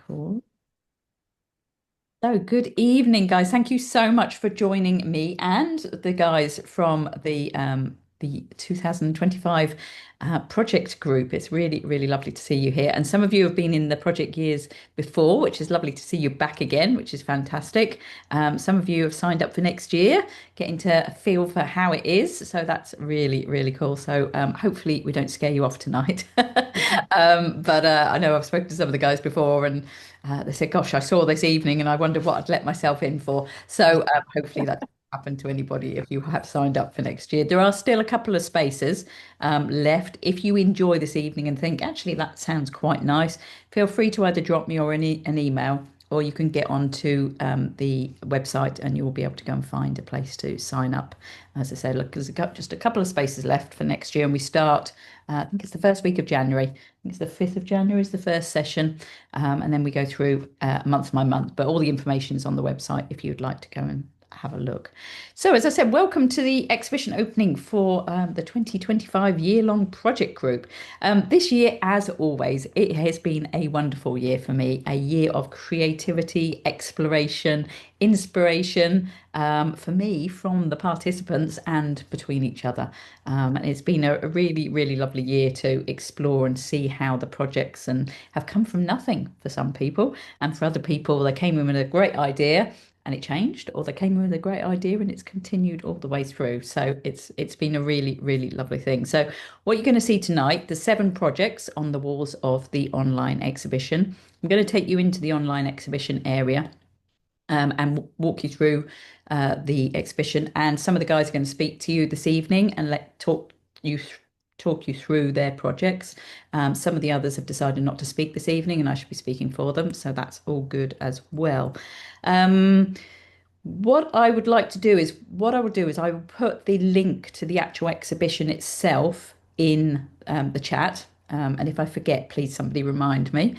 Cool. So, good evening, guys. Thank you so much for joining me and the guys from the 2025 project group. It's really, really lovely to see you here. And some of you have been in the project years before, which is lovely to see you back again, which is fantastic. Some of you have signed up for next year, getting to feel for how it is. So that's really, really cool. So hopefully we don't scare you off tonight. But I know I've spoken to some of the guys before, and they said, "Gosh, I saw this evening, and I wondered what I'd let myself in for." So hopefully that doesn't happen to anybody if you have signed up for next year. There are still a couple of spaces left. If you enjoy this evening and think, actually, that sounds quite nice, feel free to either drop me or an email, or you can get onto the website and you'll be able to go and find a place to sign up. As I say, look, there's just a couple of spaces left for next year, and we start, I think it's the first week of January. I think it's the 5th of January is the first session. And then we go through month by month. But all the information is on the website if you'd like to go and have a look. So, as I said, welcome to the exhibition opening for the 2025 year-long project group. This year, as always, it has been a wonderful year for me, a year of creativity, exploration, inspiration for me from the participants and between each other. And it's been a really, really lovely year to explore and see how the projects and have come from nothing for some people, and for other people, they came in with a great idea and it changed, or they came in with a great idea and it's continued all the way through. So it's been a really, really lovely thing. So what you're going to see tonight, the 7 projects on the walls of the online exhibition. I'm going to take you into the online exhibition area and walk you through the exhibition. And some of the guys are going to speak to you this evening and you talk you through their projects. Some of the others have decided not to speak this evening, and I should be speaking for them, so that's all good as well. Um, what I will do is I will put the link to the actual exhibition itself in the chat. And if I forget, please somebody remind me.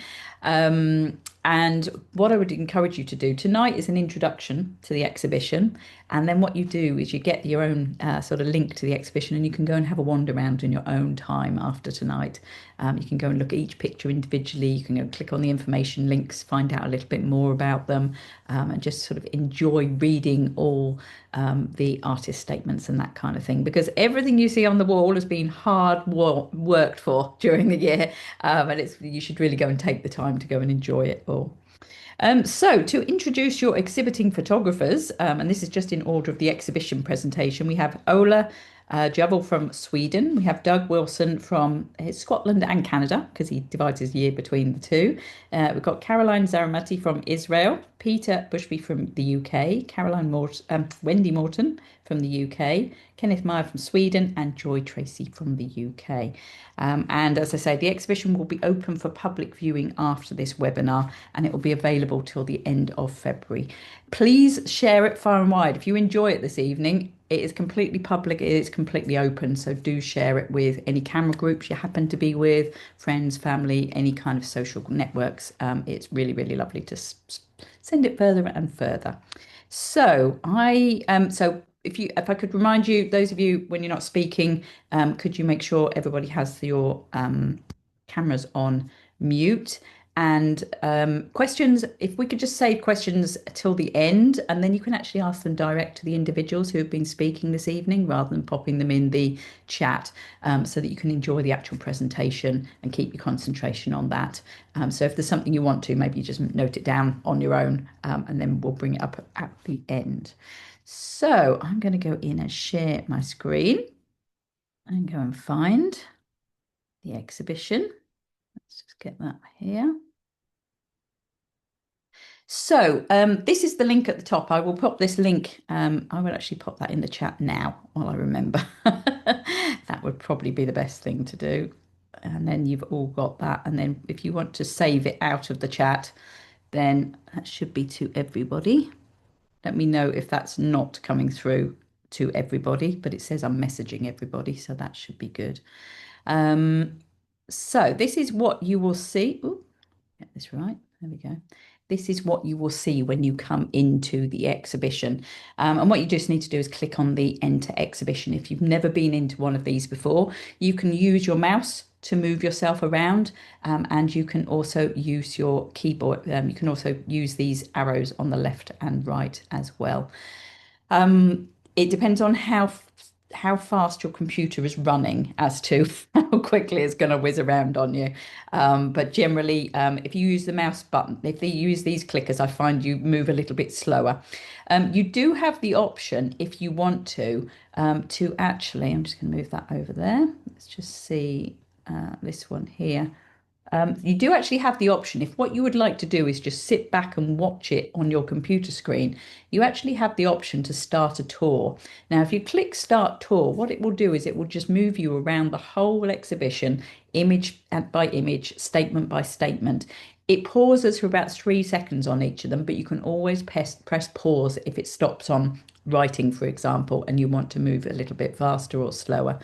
And what I would encourage you to do tonight is an introduction to the exhibition. And then what you do is you get your own sort of link to the exhibition, and you can go and have a wander around in your own time after tonight. You can go and look at each picture individually. You can go and click on the information links, find out a little bit more about them, and just sort of enjoy reading all the artist statements and that kind of thing. Because everything you see on the wall has been worked for during the year, and you should really go and take the time to go and enjoy it all. So, to introduce your exhibiting photographers, and this is just in order of the exhibition presentation, we have Ola Jubble from Sweden. We have Doug Wilson from Scotland and Canada, because he divides his year between the two. We've got Caroline Zaramati from Israel, Peter Bushby from the UK, Wendy Morton from the UK, Kenneth Meyer from Sweden, and Joy Tracy from the UK. And as I say, the exhibition will be open for public viewing after this webinar, and it will be available till the end of February. Please share it far and wide. If you enjoy it this evening, it is completely public, it is completely open, so do share it with any camera groups you happen to be with, friends, family, any kind of social networks. It's really, really lovely to send it further and further. So if I could remind you, those of you when you're not speaking, could you make sure everybody has your cameras on mute? And questions, if we could just save questions till the end, and then you can actually ask them direct to the individuals who have been speaking this evening rather than popping them in the chat, so that you can enjoy the actual presentation and keep your concentration on that. So if there's something you want to, maybe you just note it down on your own, and then we'll bring it up at the end. So I'm going to go in and share my screen and go and find the exhibition. Let's just get that here. So this is the link at the top. I will put this link. I will actually pop that in the chat now while I remember. That would probably be the best thing to do. And then you've all got that. And then if you want to save it out of the chat, then that should be to everybody. Let me know if that's not coming through to everybody, but it says I'm messaging everybody, so that should be good. So this is what you will see. Ooh, get this right. There we go. This is what you will see when you come into the exhibition. And what you just need to do is click on the Enter Exhibition. If you've never been into one of these before, you can use your mouse to move yourself around, and you can also use your keyboard. You can also use these arrows on the left and right as well. It depends on how fast your computer is running as to how quickly it's going to whiz around on you. But generally, if you use the mouse button, if you use these clickers, I find you move a little bit slower. You do have the option, if you want to actually, I'm just going to move that over there. Let's just see this one here. You do actually have the option, if what you would like to do is just sit back and watch it on your computer screen, you actually have the option to start a tour. Now, if you click Start Tour, what it will do is it will just move you around the whole exhibition, image by image, statement by statement. It pauses for about 3 seconds on each of them, but you can always press pause if it stops on writing, for example, and you want to move a little bit faster or slower.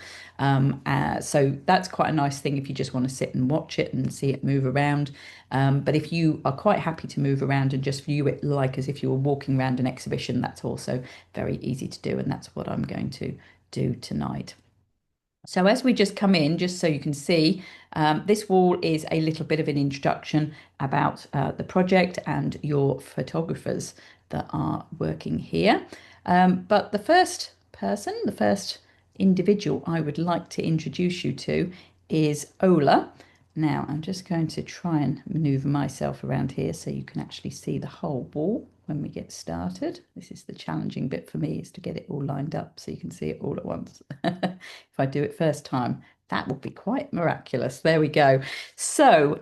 So that's quite a nice thing if you just want to sit and watch it and see it move around. But if you are quite happy to move around and just view it like as if you were walking around an exhibition, that's also very easy to do. And that's what I'm going to do tonight. So as we just come in, just so you can see, this wall is a little bit of an introduction about the project and your photographers that are working here. But the first person, the first individual I would like to introduce you to is Ola. Now, I'm just going to try and maneuver myself around here so you can actually see the whole wall when we get started. This is the challenging bit for me, is to get it all lined up so you can see it all at once. If I do it first time, that would be quite miraculous. There we go. So,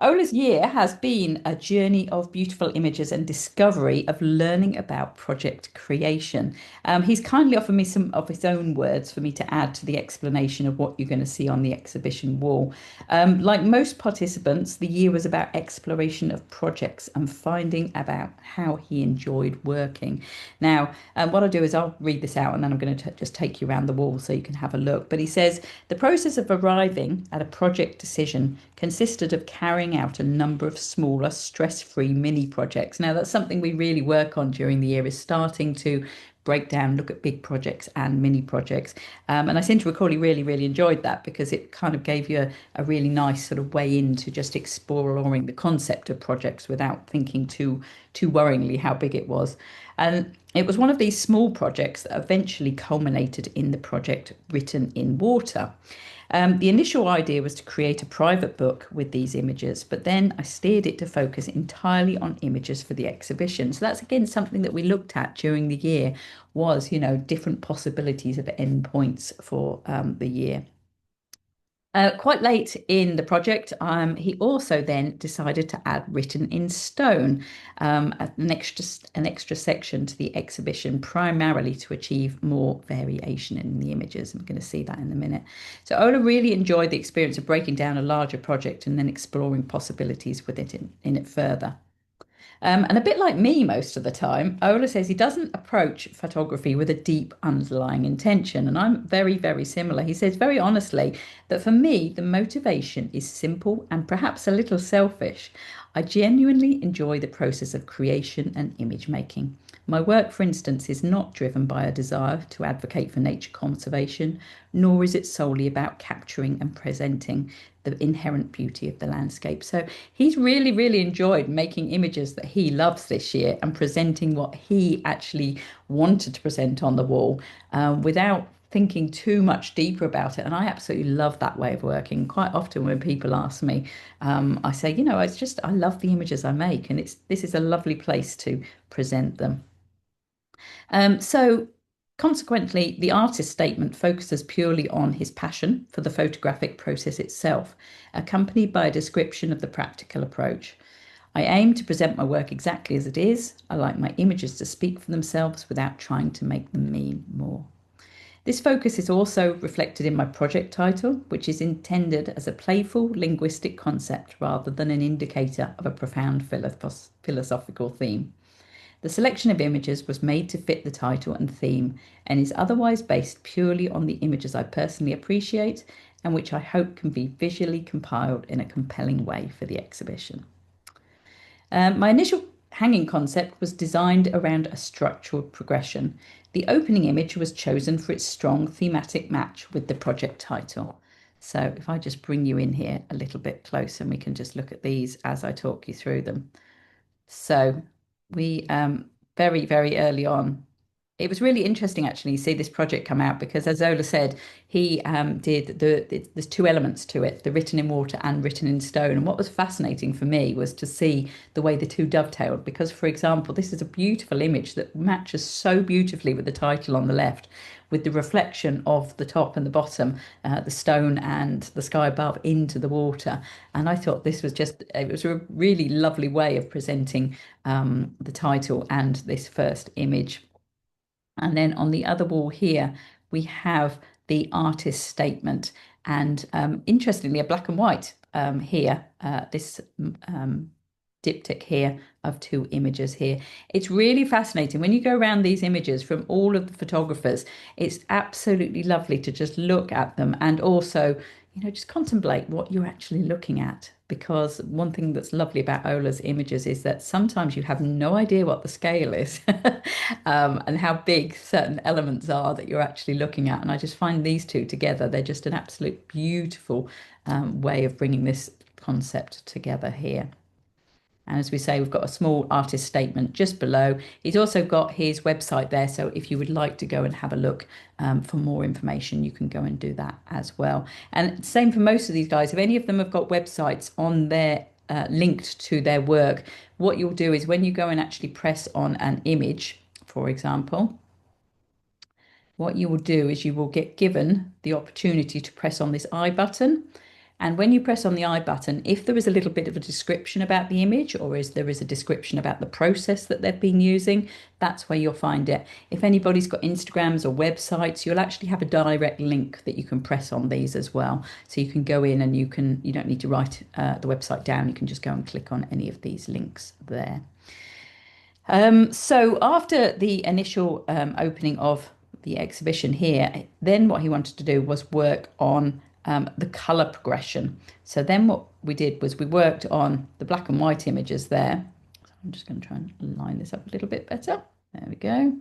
Ola's year has been a journey of beautiful images and discovery of learning about project creation. He's kindly offered me some of his own words for me to add to the explanation of what you're going to see on the exhibition wall. Like most participants, the year was about exploration of projects and finding about how he enjoyed working. Now, what I'll do is I'll read this out and then I'm going to just take you around the wall so you can have a look. But he says, the process of arriving at a project decision consisted of carrying out a number of smaller, stress-free mini projects. Now, that's something we really work on during the year, is starting to break down, look at big projects and mini projects. And I seem to recall he really, really enjoyed that because it kind of gave you a really nice sort of way into just exploring the concept of projects without thinking too worryingly how big it was. And it was one of these small projects that eventually culminated in the project Written in Water. The initial idea was to create a private book with these images, but then I steered it to focus entirely on images for the exhibition. So that's again something that we looked at during the year, was, different possibilities of endpoints for the year. Quite late in the project, he also then decided to add Written in Stone, an extra section to the exhibition, primarily to achieve more variation in the images. I'm going to see that in a minute. So Ola really enjoyed the experience of breaking down a larger project and then exploring possibilities with it in it further. And a bit like me most of the time, Ola says he doesn't approach photography with a deep underlying intention. And I'm very, very similar. He says very honestly that for me, the motivation is simple and perhaps a little selfish. I genuinely enjoy the process of creation and image making. My work, for instance, is not driven by a desire to advocate for nature conservation, nor is it solely about capturing and presenting the inherent beauty of the landscape. So he's really, really enjoyed making images that he loves this year and presenting what he actually wanted to present on the wall, without thinking too much deeper about it. And I absolutely love that way of working. Quite often when people ask me, I say, I love the images I make, and this is a lovely place to present them. So consequently, the artist statement focuses purely on his passion for the photographic process itself, accompanied by a description of the practical approach. I aim to present my work exactly as it is. I like my images to speak for themselves without trying to make them mean more. This focus is also reflected in my project title, which is intended as a playful linguistic concept rather than an indicator of a profound philosophical theme. The selection of images was made to fit the title and theme and is otherwise based purely on the images I personally appreciate and which I hope can be visually compiled in a compelling way for the exhibition. My initial hanging concept was designed around a structural progression. The opening image was chosen for its strong thematic match with the project title. So if I just bring you in here a little bit closer and we can just look at these as I talk you through them. So we very, very early on, it was really interesting actually to see this project come out because as Ola said, he did there's two elements to it, the written in water and written in stone. And what was fascinating for me was to see the way the two dovetailed because, for example, this is a beautiful image that matches so beautifully with the title on the left, with the reflection of the top and the bottom, the stone and the sky above into the water. And I thought this was just, it was a really lovely way of presenting the title and this first image. And then on the other wall here, we have the artist statement. And interestingly, a black and white here, this diptych here of two images here. It's really fascinating. When you go around these images from all of the photographers, it's absolutely lovely to just look at them and also, just contemplate what you're actually looking at. Because one thing that's lovely about Ola's images is that sometimes you have no idea what the scale is and how big certain elements are that you're actually looking at. And I just find these two together, they're just an absolute beautiful way of bringing this concept together here. And as we say, we've got a small artist statement just below. He's also got his website there. So if you would like to go and have a look for more information, you can go and do that as well. And same for most of these guys. If any of them have got websites on their linked to their work, what you'll do is when you go and actually press on an image, for example, what you will do is you will get given the opportunity to press on this I button. And when you press on the I button, if there is a little bit of a description about the image or is there is a description about the process that they've been using, that's where you'll find it. If anybody's got Instagrams or websites, you'll actually have a direct link that you can press on these as well. So you can go in and you don't need to write the website down. You can just go and click on any of these links there. So after the initial opening of the exhibition here, then what he wanted to do was work on the color progression. So then what we did was we worked on the black and white images there. So I'm just going to try and line this up a little bit better. There we go.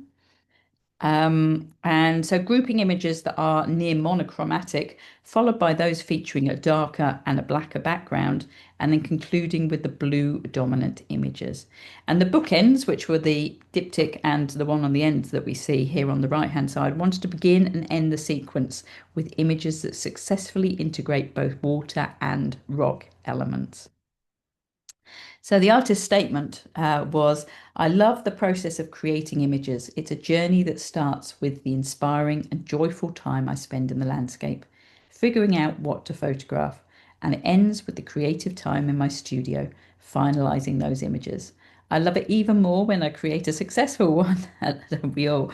And so grouping images that are near monochromatic, followed by those featuring a darker and a blacker background, and then concluding with the blue dominant images. And the bookends, which were the diptych and the one on the end that we see here on the right hand side, wanted to begin and end the sequence with images that successfully integrate both water and rock elements. So the artist's statement was, I love the process of creating images. It's a journey that starts with the inspiring and joyful time I spend in the landscape, figuring out what to photograph, and it ends with the creative time in my studio, finalizing those images. I love it even more when I create a successful one. Don't we all?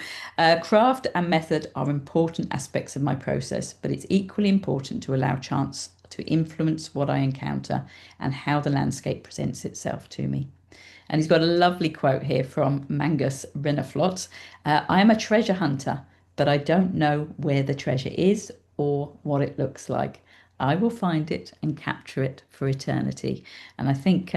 Craft and method are important aspects of my process, but it's equally important to allow chance to influence what I encounter and how the landscape presents itself to me. And he's got a lovely quote here from Mangus Renaflot. I am a treasure hunter, but I don't know where the treasure is or what it looks like. I will find it and capture it for eternity. And I think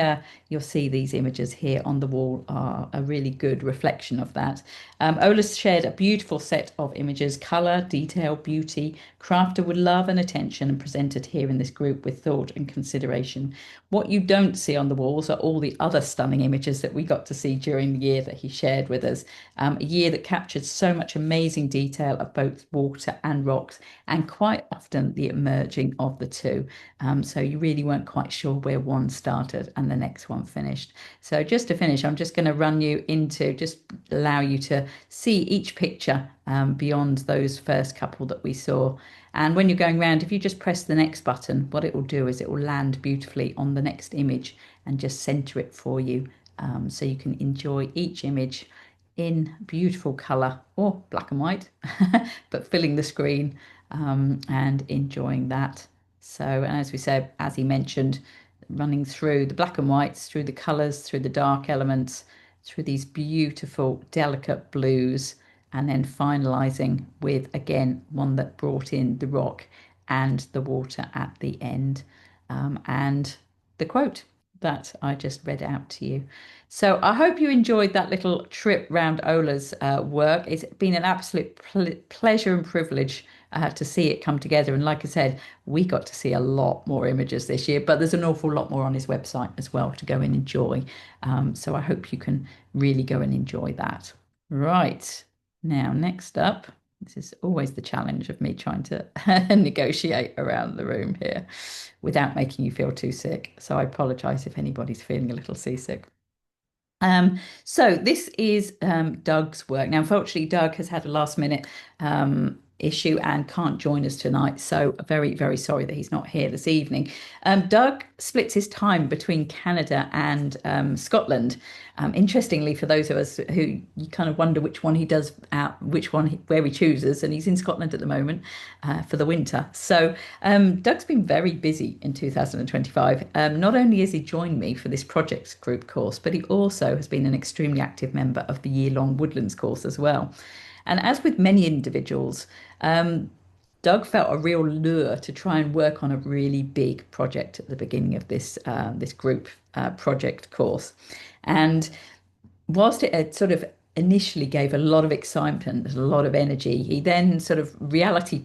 you'll see these images here on the wall are a really good reflection of that. Ola's shared a beautiful set of images, colour, detail, beauty, crafted with love and attention and presented here in this group with thought and consideration. What you don't see on the walls are all the other stunning images that we got to see during the year that he shared with us. A year that captured so much amazing detail of both water and rocks, and quite often the merging of the two. So you really weren't quite sure where one started and the next one finished. So just to finish, I'm just going to run you into, just allow you to see each picture beyond those first couple that we saw. And when you're going around, if you just press the next button, what it will do is it will land beautifully on the next image and just center it for you. So you can enjoy each image in beautiful color or black and white, but filling the screen and enjoying that. So, and as we said, as he mentioned, running through the black and whites, through the colors, through the dark elements, through these beautiful, delicate blues, and then finalizing with again one that brought in the rock and the water at the end, and the quote that I just read out to you. So I hope you enjoyed that little trip round Ola's work. It's been an absolute pleasure and privilege to see it come together. And like I said, we got to see a lot more images this year, but there's an awful lot more on his website as well to go and enjoy. So I hope you can really go and enjoy that. Right. Now, next up, this is always the challenge of me trying to negotiate around the room here without making you feel too sick. So I apologize if anybody's feeling a little seasick. So this is Doug's work. Now, unfortunately, Doug has had a last minute issue and can't join us tonight. So very, very sorry that he's not here this evening. Doug splits his time between Canada and Scotland. Interestingly, for those of us who you kind of wonder which one he does out, which one where he chooses, and he's in Scotland at the moment for the winter. So Doug's been very busy in 2025. Not only has he joined me for this project group course, but he also has been an extremely active member of the year-long Woodlands course as well. And as with many individuals, Doug felt a real lure to try and work on a really big project at the beginning of this group project course. And whilst it had sort of initially gave a lot of excitement, a lot of energy, he then sort of reality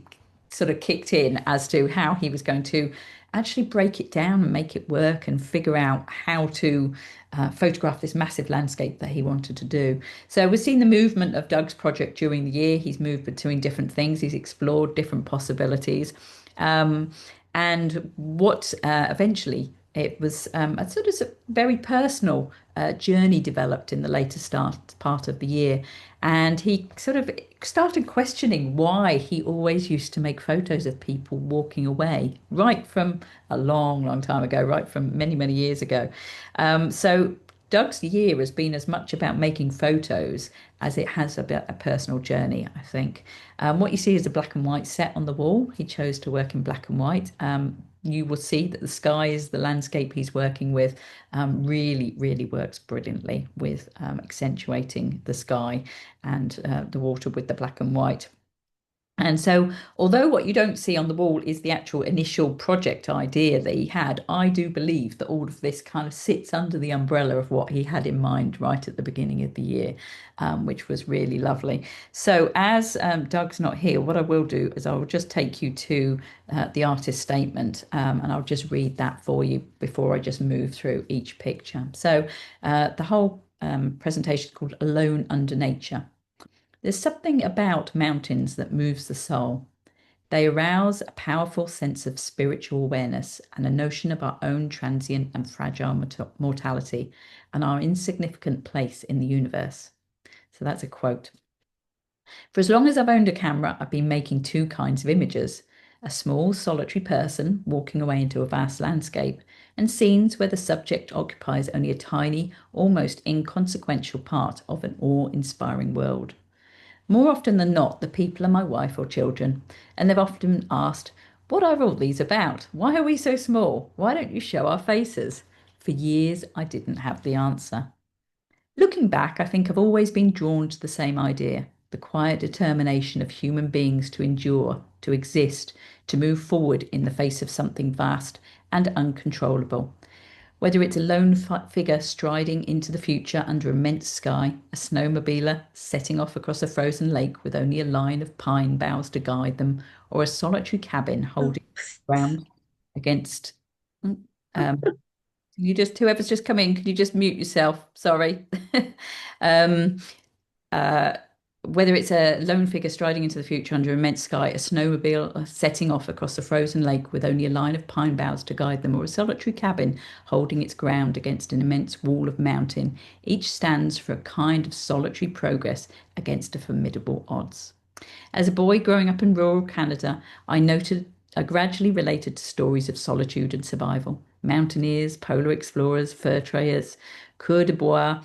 sort of kicked in as to how he was going to actually break it down and make it work and figure out how to photograph this massive landscape that he wanted to do. So we've seen the movement of Doug's project during the year. He's moved between different things. He's explored different possibilities. Um, and what eventually it was a sort of very personal journey developed in the later start part of the year. And he sort of started questioning why he always used to make photos of people walking away, right from a long, long time ago, right from many, many years ago. So Doug's year has been as much about making photos as it has about a personal journey, I think. What you see is a black and white set on the wall. He chose to work in black and white. You will see that the skies, the landscape he's working with, really, really works brilliantly with accentuating the sky and the water with the black and white. And so, although what you don't see on the wall is the actual initial project idea that he had, I do believe that all of this kind of sits under the umbrella of what he had in mind right at the beginning of the year, which was really lovely. So, as Doug's not here, what I will do is I will just take you to the artist statement and I'll just read that for you before I just move through each picture. So, the whole presentation is called Alone Under Nature. There's something about mountains that moves the soul. They arouse a powerful sense of spiritual awareness and a notion of our own transient and fragile mortality and our insignificant place in the universe. So that's a quote. For as long as I've owned a camera, I've been making two kinds of images: a small, solitary person walking away into a vast landscape, and scenes where the subject occupies only a tiny, almost inconsequential part of an awe inspiring world. More often than not, the people are my wife or children, and they've often asked, "What are all these about? Why are we so small? Why don't you show our faces?" For years, I didn't have the answer. Looking back, I think I've always been drawn to the same idea: the quiet determination of human beings to endure, to exist, to move forward in the face of something vast and uncontrollable. Whether it's a lone figure striding into the future under immense sky, a snowmobiler setting off across a frozen lake with only a line of pine boughs to guide them, or a solitary cabin holding ground against. Um, you just, whoever's just come in, can you just mute yourself? Sorry. um, uh, Whether it's a lone figure striding into the future under immense sky, a snowmobile setting off across a frozen lake with only a line of pine boughs to guide them, or a solitary cabin holding its ground against an immense wall of mountain, each stands for a kind of solitary progress against a formidable odds. As a boy growing up in rural Canada, I gradually related to stories of solitude and survival. Mountaineers, polar explorers, fur traders, coureurs de bois,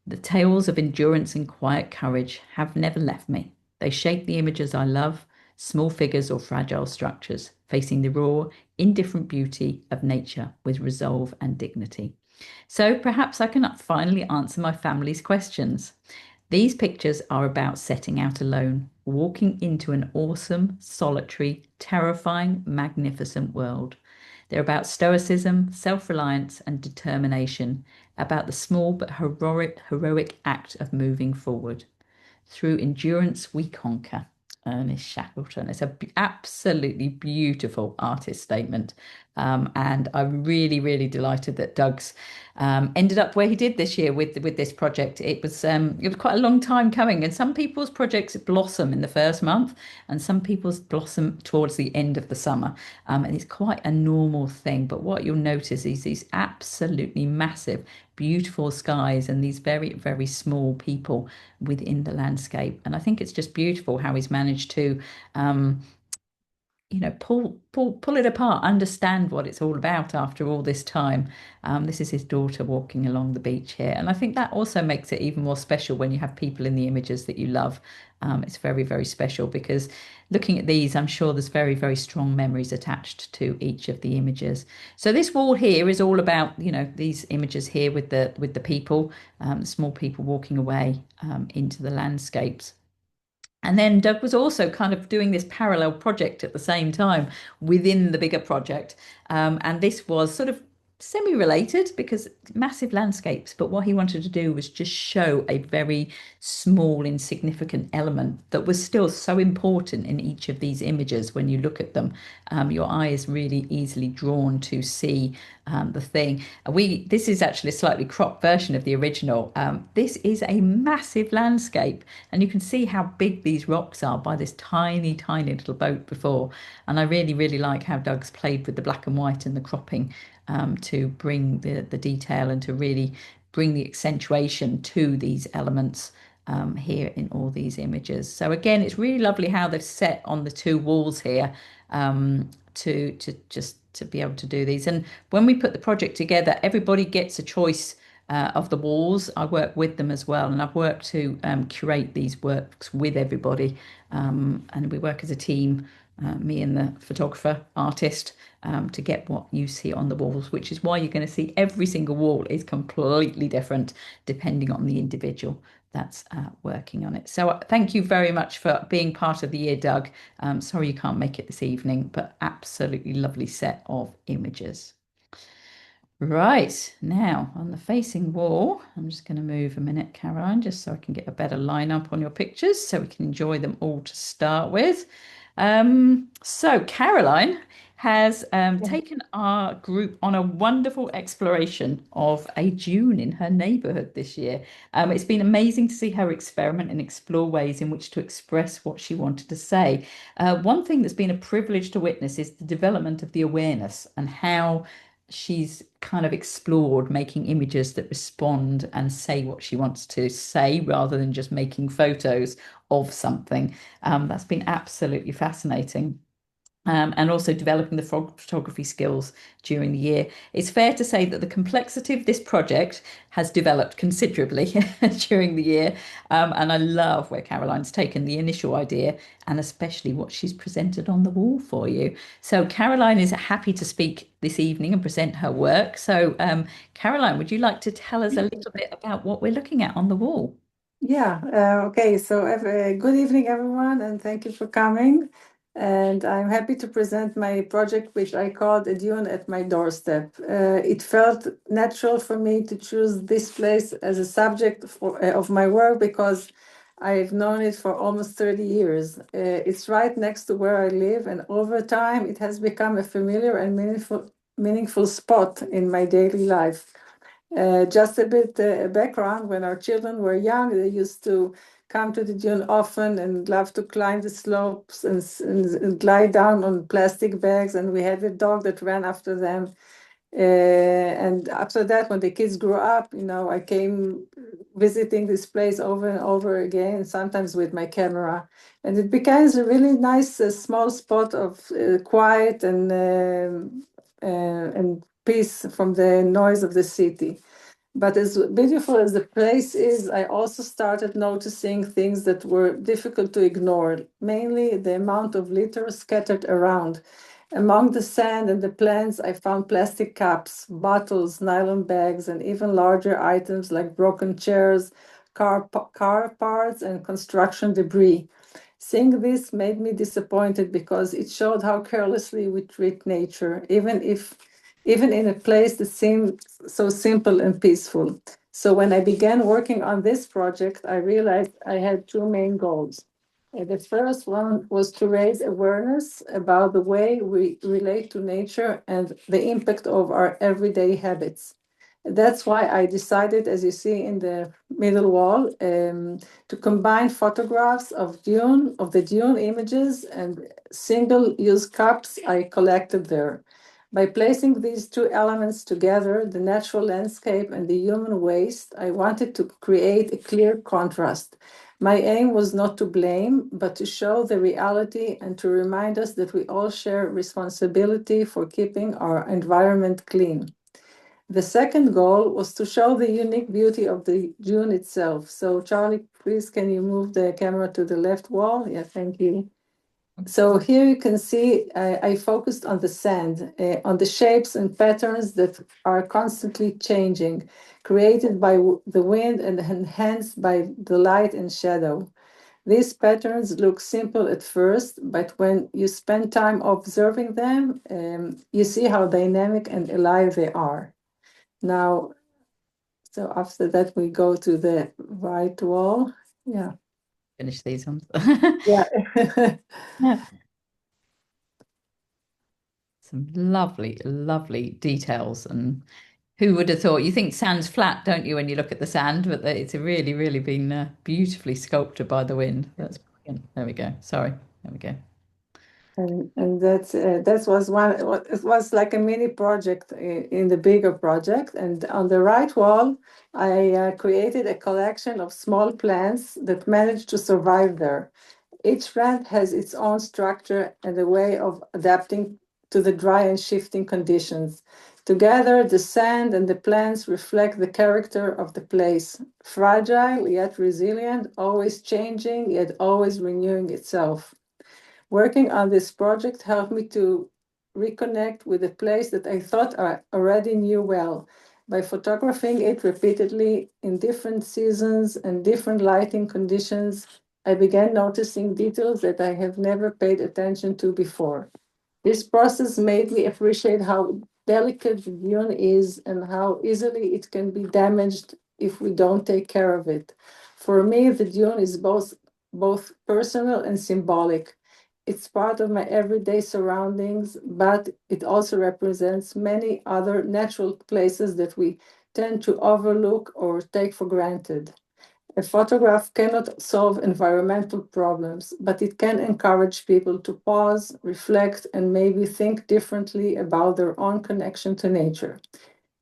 the tales of endurance and quiet courage have never left me. They shape the images I love, small figures or fragile structures, facing the raw, indifferent beauty of nature with resolve and dignity. So perhaps I can finally answer my family's questions. These pictures are about setting out alone, walking into an awesome, solitary, terrifying, magnificent world. They're about stoicism, self-reliance, and determination, about the small but heroic act of moving forward. Through endurance, we conquer. Ernest Shackleton. It's a absolutely beautiful artist statement. And I'm really, really delighted that Doug's ended up where he did this year with this project. It was quite a long time coming, and some people's projects blossom in the first month, and some people's blossom towards the end of the summer. And it's quite a normal thing. But what you'll notice is these absolutely massive, beautiful skies and these very, very small people within the landscape. And I think it's just beautiful how he's managed to um, pull it apart, understand what it's all about after all this time. This is his daughter walking along the beach here, and I think that also makes it even more special when you have people in the images that you love. It's very, very special because looking at these, I'm sure there's very, very strong memories attached to each of the images. So this wall here is all about, these images here with the people, small people walking away into the landscapes. And then Doug was also kind of doing this parallel project at the same time within the bigger project. And this was sort of semi-related because massive landscapes, but what he wanted to do was just show a very small, insignificant element that was still so important in each of these images. When you look at them, your eye is really easily drawn to see the thing. This is actually a slightly cropped version of the original. This is a massive landscape, and you can see how big these rocks are by this tiny, tiny little boat before. And I really, really like how Doug's played with the black and white and the cropping to bring the detail and to really bring the accentuation to these elements here in all these images. So again, it's really lovely how they've set on the two walls here to be able to do these. And when we put the project together, everybody gets a choice of the walls. I work with them as well, and I've worked to curate these works with everybody, and we work as a team, me and the photographer artist, to get what you see on the walls, which is why you're going to see every single wall is completely different depending on the individual that's working on it. So thank you very much for being part of the year, Doug. Sorry you can't make it this evening, but absolutely lovely set of images. Right, now on the facing wall, I'm just going to move a minute, Caroline, just so I can get a better line up on your pictures so we can enjoy them all to start with. So Caroline has taken our group on a wonderful exploration of a dune in her neighbourhood this year. It's been amazing to see her experiment and explore ways in which to express what she wanted to say. One thing that's been a privilege to witness is the development of the awareness and how she's kind of explored making images that respond and say what she wants to say rather than just making photos of something. That's been absolutely fascinating. And also developing the photography skills during the year. It's fair to say that the complexity of this project has developed considerably during the year. And I love where Caroline's taken the initial idea and especially what she's presented on the wall for you. So Caroline is happy to speak this evening and present her work. So Caroline, would you like to tell us a little bit about what we're looking at on the wall? Yeah, okay. So, good evening, everyone, and thank you for coming. And I'm happy to present my project, which I called A Dune at My Doorstep. It felt natural for me to choose this place as a subject of my work because I've known it for almost 30 years. It's right next to where I live, and over time, it has become a familiar and meaningful spot in my daily life. Just a bit background, when our children were young, they used to come to the dune often and love to climb the slopes and glide down on plastic bags. And we had a dog that ran after them. And after that, when the kids grew up, I came visiting this place over and over again, sometimes with my camera. And it becomes a really nice small spot of quiet and peace from the noise of the city. But as beautiful as the place is, I also started noticing things that were difficult to ignore, mainly the amount of litter scattered around. Among the sand and the plants, I found plastic cups, bottles, nylon bags, and even larger items like broken chairs, car parts, and construction debris. Seeing this made me disappointed because it showed how carelessly we treat nature, even in a place that seemed so simple and peaceful. So when I began working on this project, I realized I had two main goals. The first one was to raise awareness about the way we relate to nature and the impact of our everyday habits. That's why I decided, as you see in the middle wall, to combine photographs of the dune images and single-use cups I collected there. By placing these two elements together, the natural landscape and the human waste, I wanted to create a clear contrast. My aim was not to blame, but to show the reality and to remind us that we all share responsibility for keeping our environment clean. The second goal was to show the unique beauty of the dune itself. So, Charlie, please, can you move the camera to the left wall? Yeah, thank you. So here you can see I focused on the sand, on the shapes and patterns that are constantly changing, created by the wind and enhanced by the light and shadow. These patterns look simple at first, but when you spend time observing them, you see how dynamic and alive they are. Now, so after that, we go to the right wall. Yeah. Finish these ones. Yeah. Yeah. Some lovely, lovely details. And who would have thought? You think sand's flat, don't you, when you look at the sand? But it's really, really been beautifully sculpted by the wind. That's brilliant. There we go. Sorry. There we go. And that was one. It was like a mini project in the bigger project. And on the right wall, I created a collection of small plants that managed to survive there. Each plant has its own structure and a way of adapting to the dry and shifting conditions. Together, the sand and the plants reflect the character of the place, fragile yet resilient, always changing yet always renewing itself. Working on this project helped me to reconnect with a place that I thought I already knew well. By photographing it repeatedly in different seasons and different lighting conditions, I began noticing details that I have never paid attention to before. This process made me appreciate how delicate the dune is and how easily it can be damaged if we don't take care of it. For me, the dune is both personal and symbolic. It's part of my everyday surroundings, but it also represents many other natural places that we tend to overlook or take for granted. A photograph cannot solve environmental problems, but it can encourage people to pause, reflect, and maybe think differently about their own connection to nature.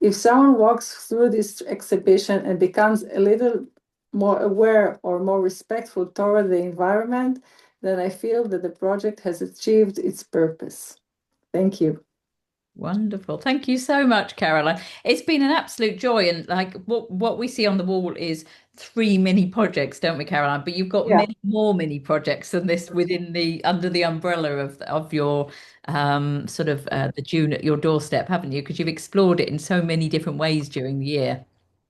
If someone walks through this exhibition and becomes a little more aware or more respectful toward the environment, then I feel that the project has achieved its purpose. Thank you. Wonderful. Thank you so much, Caroline. It's been an absolute joy. And like what we see on the wall is three mini projects, don't we, Caroline? But you've got Yeah. many more mini projects than this within the under the umbrella of your sort of the June at your doorstep, haven't you? Because you've explored it in so many different ways during the year.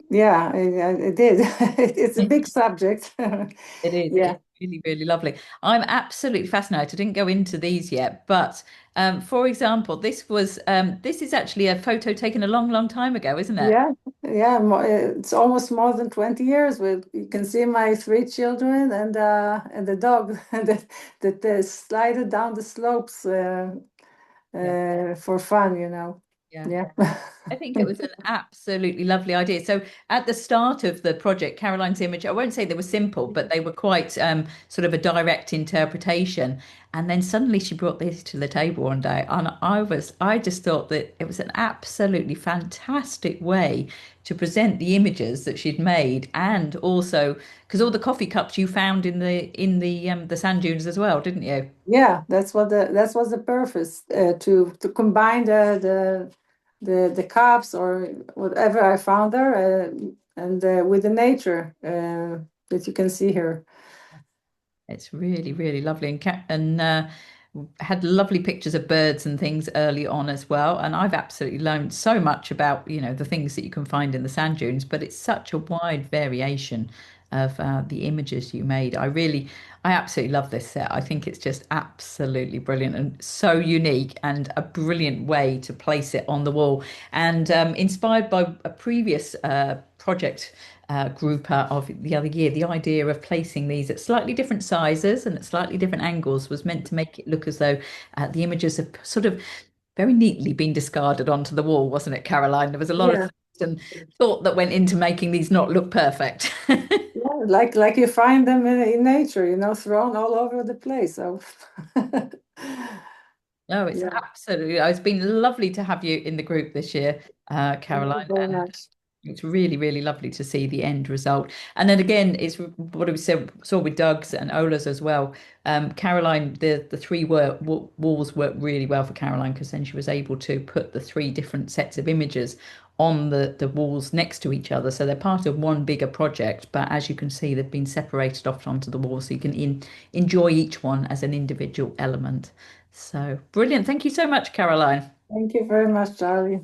Yeah, I did. It's a big subject. It is. Yeah. It's really, really lovely. I'm absolutely fascinated. I didn't go into these yet, but for example, this is actually a photo taken a long, long time ago, isn't it? Yeah, yeah, it's almost more than 20 years. With you can see my three children and the dog that slided down the slopes Yeah. for fun, you know. Yeah. Yeah. I think it was an absolutely lovely idea. So at the start of the project, Caroline's image, I won't say they were simple, but they were quite sort of a direct interpretation. And then suddenly she brought this to the table one day, and I just thought that it was an absolutely fantastic way to present the images that she'd made, and also because all the coffee cups you found in the sand dunes as well, didn't you? Yeah, that was the purpose to combine the cups or whatever I found there and with the nature that you can see here. It's really, really lovely and had lovely pictures of birds and things early on as well. And I've absolutely learned so much about, the things that you can find in the sand dunes, but it's such a wide variation of the images you made. I absolutely love this set. I think it's just absolutely brilliant and so unique and a brilliant way to place it on the wall. And inspired by a previous project grouper of the other year, the idea of placing these at slightly different sizes and at slightly different angles was meant to make it look as though the images have sort of very neatly been discarded onto the wall, wasn't it, Caroline? There was a lot of Yeah. thought and thought that went into making these not look perfect. Yeah, like you find them in nature, thrown all over the place. So No, it's yeah, absolutely. It's been lovely to have you in the group this year, thank you Caroline, very and much. it's really, really lovely to see the end result. And then again, it's what we saw with Doug's and Ola's as well. Caroline, the three walls worked really well for Caroline because then she was able to put the three different sets of images on the walls next to each other. So they're part of one bigger project, but as you can see, they've been separated off onto the wall so you can enjoy each one as an individual element. So brilliant. Thank you so much, Caroline. Thank you very much, Charlie.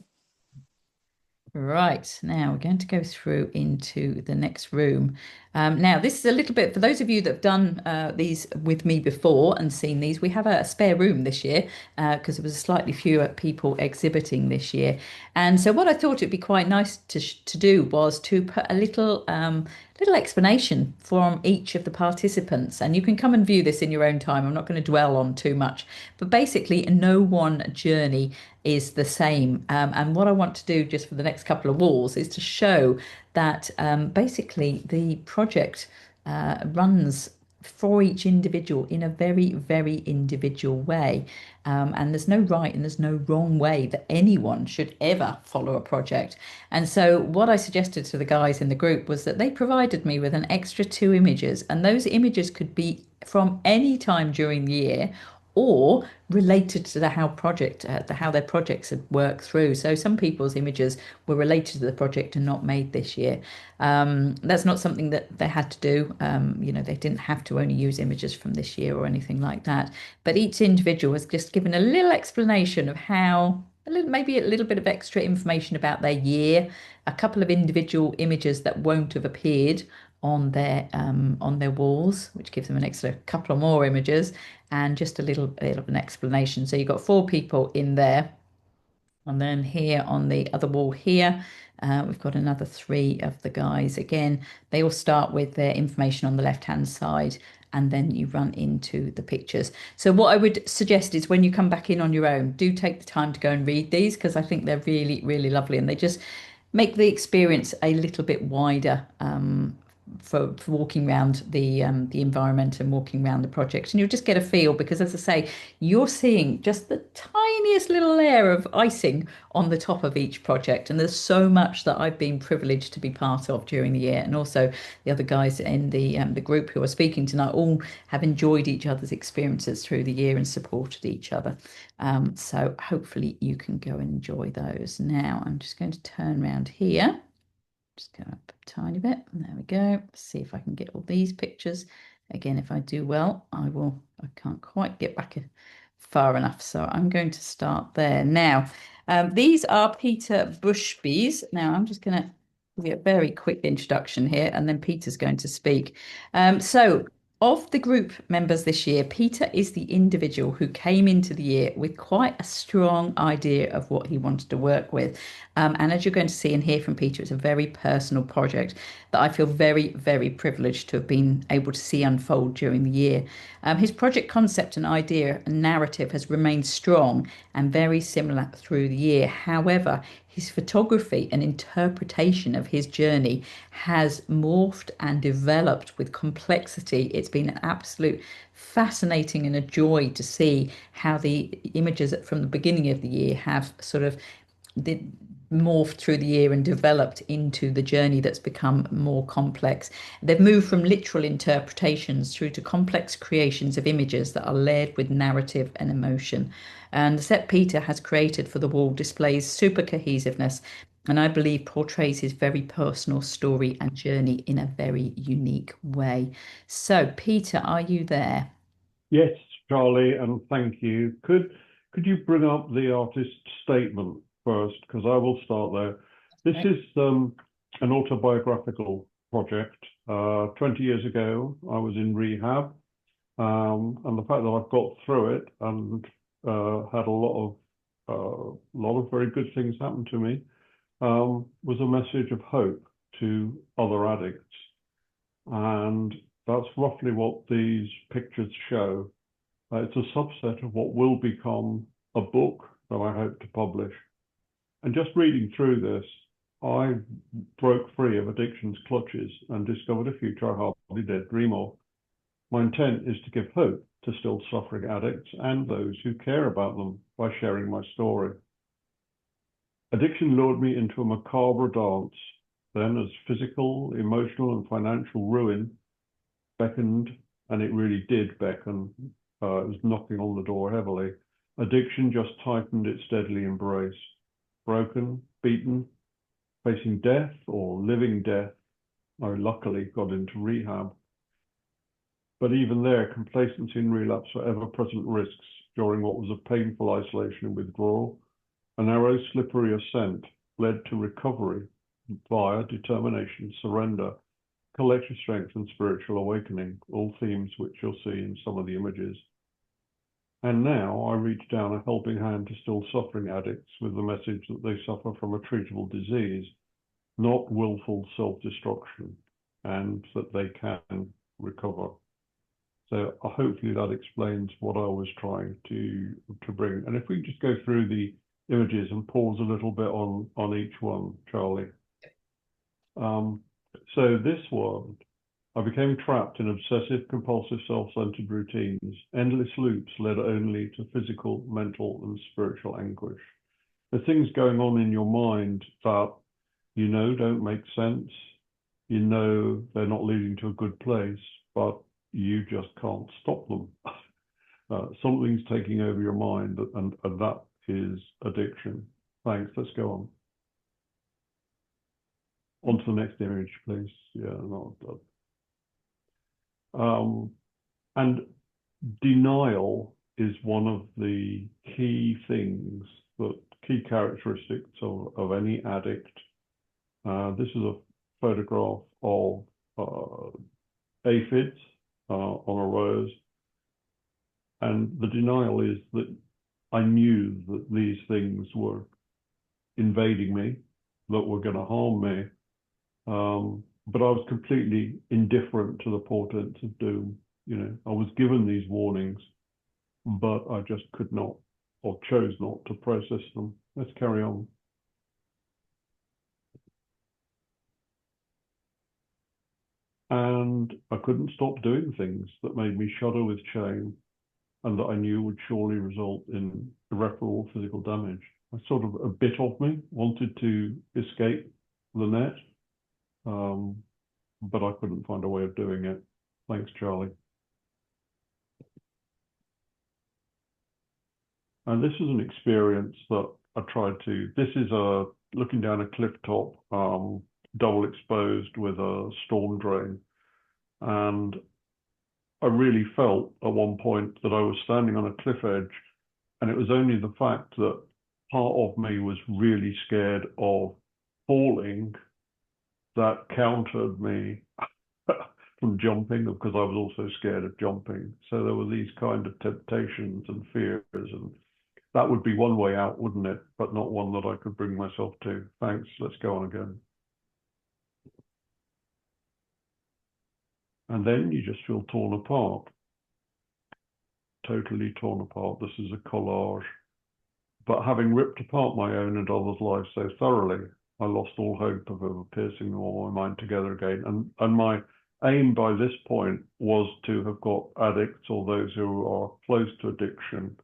Right, now we're going to go through into the next room. Now, this is a little bit for those of you that have done these with me before and seen these. We have a spare room this year because there was slightly fewer people exhibiting this year. And so, what I thought it'd be quite nice to do was to put a little explanation from each of the participants. And you can come and view this in your own time. I'm not going to dwell on too much, but basically, no one journey is the same. And what I want to do just for the next couple of walls is to show that basically the project runs for each individual in a very, very individual way. And there's no right and there's no wrong way that anyone should ever follow a project. And so, what I suggested to the guys in the group was that they provided me with an extra two images, and those images could be from any time during the year or related to how their projects had worked through. So some people's images were related to the project and not made this year. That's not something that they had to do. They didn't have to only use images from this year or anything like that. But each individual was just given a little explanation of how. Maybe a little bit of extra information about their year, a couple of individual images that won't have appeared on their walls, which gives them an extra couple of more images, and just a little of an explanation. So you've got four people in there. And then here on the other wall here, we've got another three of the guys. Again, they all start with their information on the left-hand side, and then you run into the pictures. So what I would suggest is when you come back in on your own, do take the time to go and read these because I think they're really, really lovely and they just make the experience a little bit wider for walking around the environment and walking around the project, and you'll just get a feel because, as I say, you're seeing just the tiniest little layer of icing on the top of each project, and there's so much that I've been privileged to be part of during the year, and also the other guys in the group who are speaking tonight all have enjoyed each other's experiences through the year and supported each other. So hopefully you can go and enjoy those. Now I'm just going to turn around here. Just go up a tiny bit. There we go. See if I can get all these pictures. Again, if I do well, I will. I can't quite get back far enough. So I'm going to start there. Now, these are Peter Bushby's. Now, I'm just going to give you a very quick introduction here, and then Peter's going to speak. So, of the group members this year, Peter is the individual who came into the year with quite a strong idea of what he wanted to work with. And as you're going to see and hear from Peter, it's a very personal project that I feel very, very privileged to have been able to see unfold during the year. His project concept and idea and narrative has remained strong and very similar through the year. However, his photography and interpretation of his journey has morphed and developed with complexity. It's been an absolute fascinating and a joy to see how the images from the beginning of the year have sort of morphed through the year and developed into the journey that's become more complex. They've moved from literal interpretations through to complex creations of images that are layered with narrative and emotion. And the set Peter has created for the wall displays super cohesiveness and I believe portrays his very personal story and journey in a very unique way. So, Peter, are you there? Yes, Charlie, and thank you. Could you bring up the artist's statement first? Because I will start there. This is an autobiographical project. 20 years ago, I was in rehab, and the fact that I've got through it and had a lot of very good things happen to me was a message of hope. to other addicts. And that's roughly what these pictures show. It's a subset of what will become a book that I hope to publish. And just reading through this, I broke free of addiction's clutches and discovered a future I hardly dared dream of. My intent is to give hope to still suffering addicts and those who care about them by sharing my story. Addiction lured me into a macabre dance. Then, as physical, emotional, and financial ruin beckoned, and it really did beckon, it was knocking on the door heavily, addiction just tightened its deadly embrace. Broken, beaten, facing death or living death, I luckily got into rehab. But even there, complacency and relapse were ever-present risks during what was a painful isolation and withdrawal. A narrow, slippery ascent led to recovery via determination, surrender, collective strength, and spiritual awakening, all themes which you'll see in some of the images. And now I reach down a helping hand to still suffering addicts with the message that they suffer from a treatable disease, not willful self-destruction, and that they can recover. So hopefully that explains what I was trying to bring. And if we just go through the images and pause a little bit on each one, Charlie. So this one, I became trapped in obsessive, compulsive, self-centered routines. Endless loops led only to physical, mental, and spiritual anguish. The things going on in your mind that you know don't make sense, you know they're not leading to a good place, but you just can't stop them. Something's taking over your mind, and that is addiction. Thanks, let's go on. On to the next image, please. Yeah, no, and denial is one of the key things, key characteristics of any addict. This is a photograph of aphids on a rose. And the denial is that I knew that these things were invading me, that were going to harm me. But I was completely indifferent to the portents of doom. You know, I was given these warnings, but I just could not, or chose not to process them. Let's carry on. And I couldn't stop doing things that made me shudder with shame and that I knew would surely result in irreparable physical damage. Sort of a bit of me wanted to escape the net, but I couldn't find a way of doing it. Thanks, Charlie. And this is an experience that I tried to, this is looking down a cliff top, double exposed with a storm drain. And I really felt at one point that I was standing on a cliff edge, and it was only the fact that part of me was really scared of falling that countered me from jumping, because I was also scared of jumping. So there were these kind of temptations and fears, and that would be one way out, wouldn't it? But not one that I could bring myself to. Thanks, let's go on again. And then you just feel torn apart, totally torn apart. This is a collage. But having ripped apart my own and others' lives so thoroughly, I lost all hope of ever piecing all my mind together again. And my aim by this point was to have got addicts or those who are close to addiction,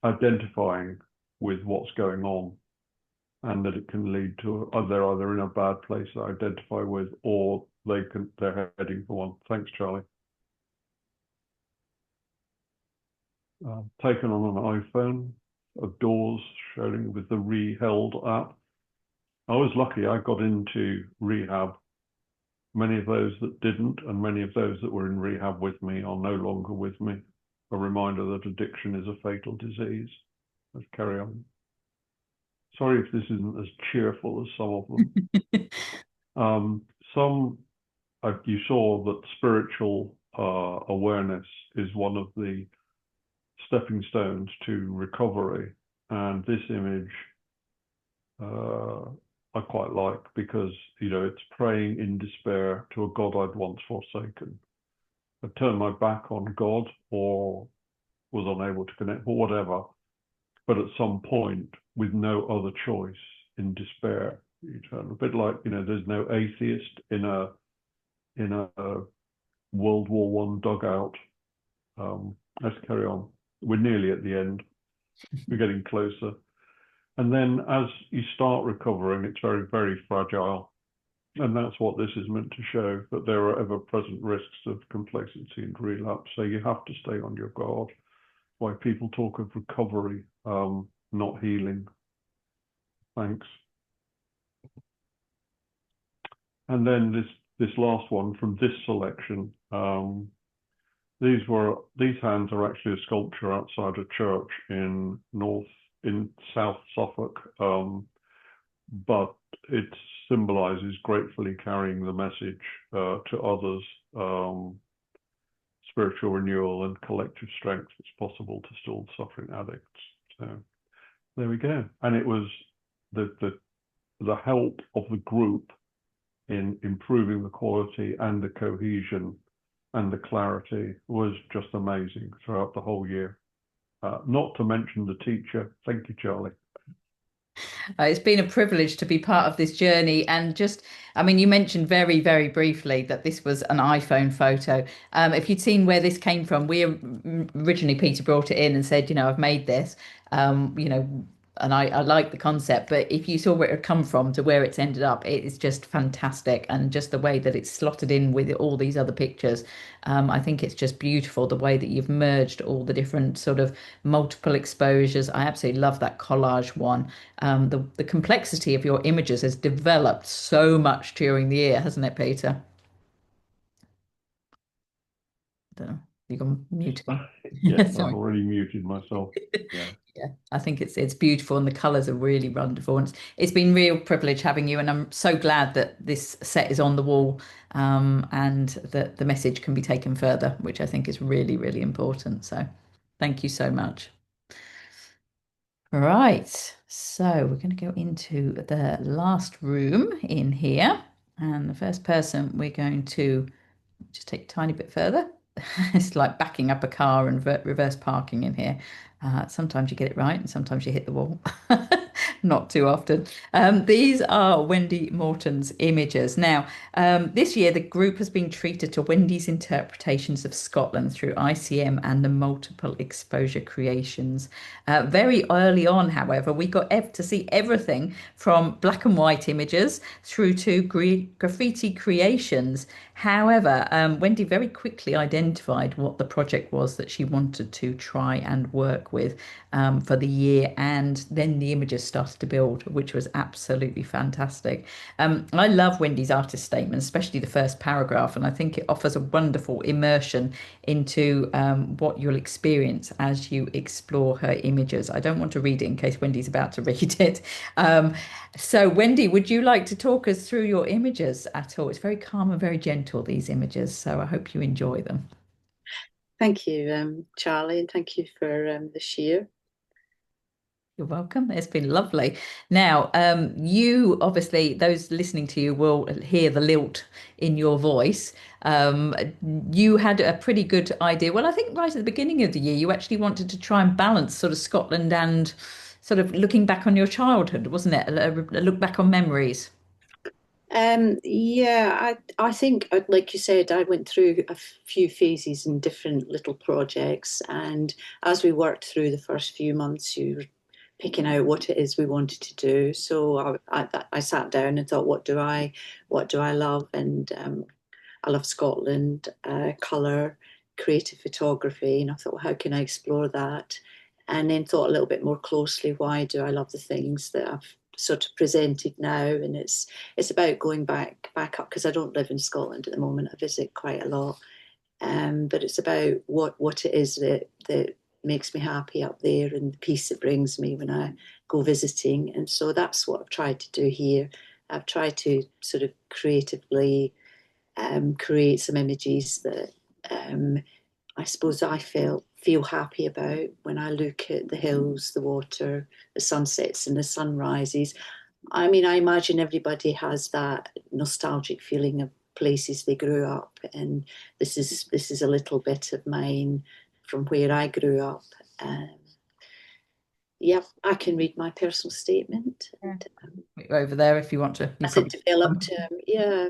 identifying with what's going on, and that it can lead to they're either in a bad place to identify with, or they're heading for one. Thanks, Charlie. Taken on an iPhone of doors showing with the Re-Held app. I was lucky I got into rehab. Many of those that didn't, and many of those that were in rehab with me, are no longer with me. A reminder that addiction is a fatal disease. Let's carry on. Sorry if this isn't as cheerful as some of them. You saw that spiritual awareness is one of the stepping stones to recovery, and this image I quite like, because, you know, it's praying in despair to a God I'd once forsaken. I turned my back on God, or was unable to connect, or whatever. But at some point, with no other choice, in despair, you turn. A bit like, you know, there's no atheist in a World War One dugout. Let's carry on. We're nearly at the end. We're getting closer. And then as you start recovering, it's very, very fragile. And that's what this is meant to show, that there are ever-present risks of complacency and relapse. So you have to stay on your guard. Why people talk of recovery, not healing. Thanks. And then this last one from this selection. These hands are actually a sculpture outside a church in South Suffolk, but it symbolizes gratefully carrying the message to others, spiritual renewal and collective strength. It's possible to still suffering addicts. So there we go. And it was the help of the group in improving the quality and the cohesion and the clarity was just amazing throughout the whole year. Not to mention the teacher. Thank you, Charlie. It's been a privilege to be part of this journey. And just, I mean, you mentioned very, very briefly that this was an iPhone photo. If you'd seen where this came from, originally Peter brought it in and said, you know, I've made this, you know, and I like the concept, but if you saw where it had come from to where it's ended up, it is just fantastic. And just the way that it's slotted in with all these other pictures, I think it's just beautiful, the way that you've merged all the different sort of multiple exposures. I absolutely love that collage one. The complexity of your images has developed so much during the year, hasn't it, Peter? I don't know. You can mute again. Yes, I've Sorry. already muted myself. Yeah. Yeah, I think it's beautiful and the colours are really wonderful. And it's been real privilege having you, and I'm so glad that this set is on the wall, and that the message can be taken further, which I think is really, really important. So thank you so much. Right, so we're going to go into the last room in here, and the first person we're going to just take a tiny bit further. It's like backing up a car and reverse parking in here. Sometimes you get it right and sometimes you hit the wall. Not too often. These are Wendy Morton's images. Now, this year the group has been treated to Wendy's interpretations of Scotland through ICM and the multiple exposure creations. Very early on, however, we got to see everything from black and white images through to graffiti creations. However, Wendy very quickly identified what the project was that she wanted to try and work with for the year, and then the images started to build, which was absolutely fantastic. I love Wendy's artist statement, especially the first paragraph, and I think it offers a wonderful immersion into what you'll experience as you explore her images. I don't want to read it in case Wendy's about to read it. So, Wendy, would you like to talk us through your images at all? It's very calm and very gentle, these images, so I hope you enjoy them. Thank you, Charlie, and thank you for the share. You're welcome. It's been lovely. Now, you obviously, those listening to you will hear the lilt in your voice. You had a pretty good idea. Well, I think right at the beginning of the year, you actually wanted to try and balance sort of Scotland and sort of looking back on your childhood, wasn't it? A look back on memories. Yeah, I think, like you said, I went through a few phases in different little projects, and as we worked through the first few months, you were picking out what it is we wanted to do. So I sat down and thought, what do I love? And I love Scotland, colour, creative photography, and I thought, how can I explore that? And then thought a little bit more closely, why do I love the things that I've sort of presented now? And it's about going back up, because I don't live in Scotland at the moment. I visit quite a lot, but it's about what it is that makes me happy up there, and the peace it brings me when I go visiting. And so that's what I've tried to do here. I've tried to sort of creatively create some images that I suppose I feel happy about when I look at the hills, the water, the sunsets and the sunrises. I mean, I imagine everybody has that nostalgic feeling of places they grew up, and this is a little bit of mine from where I grew up. Um, yeah, I can read my personal statement. Yeah. And, Over there if you want to. You as it probably developed, yeah.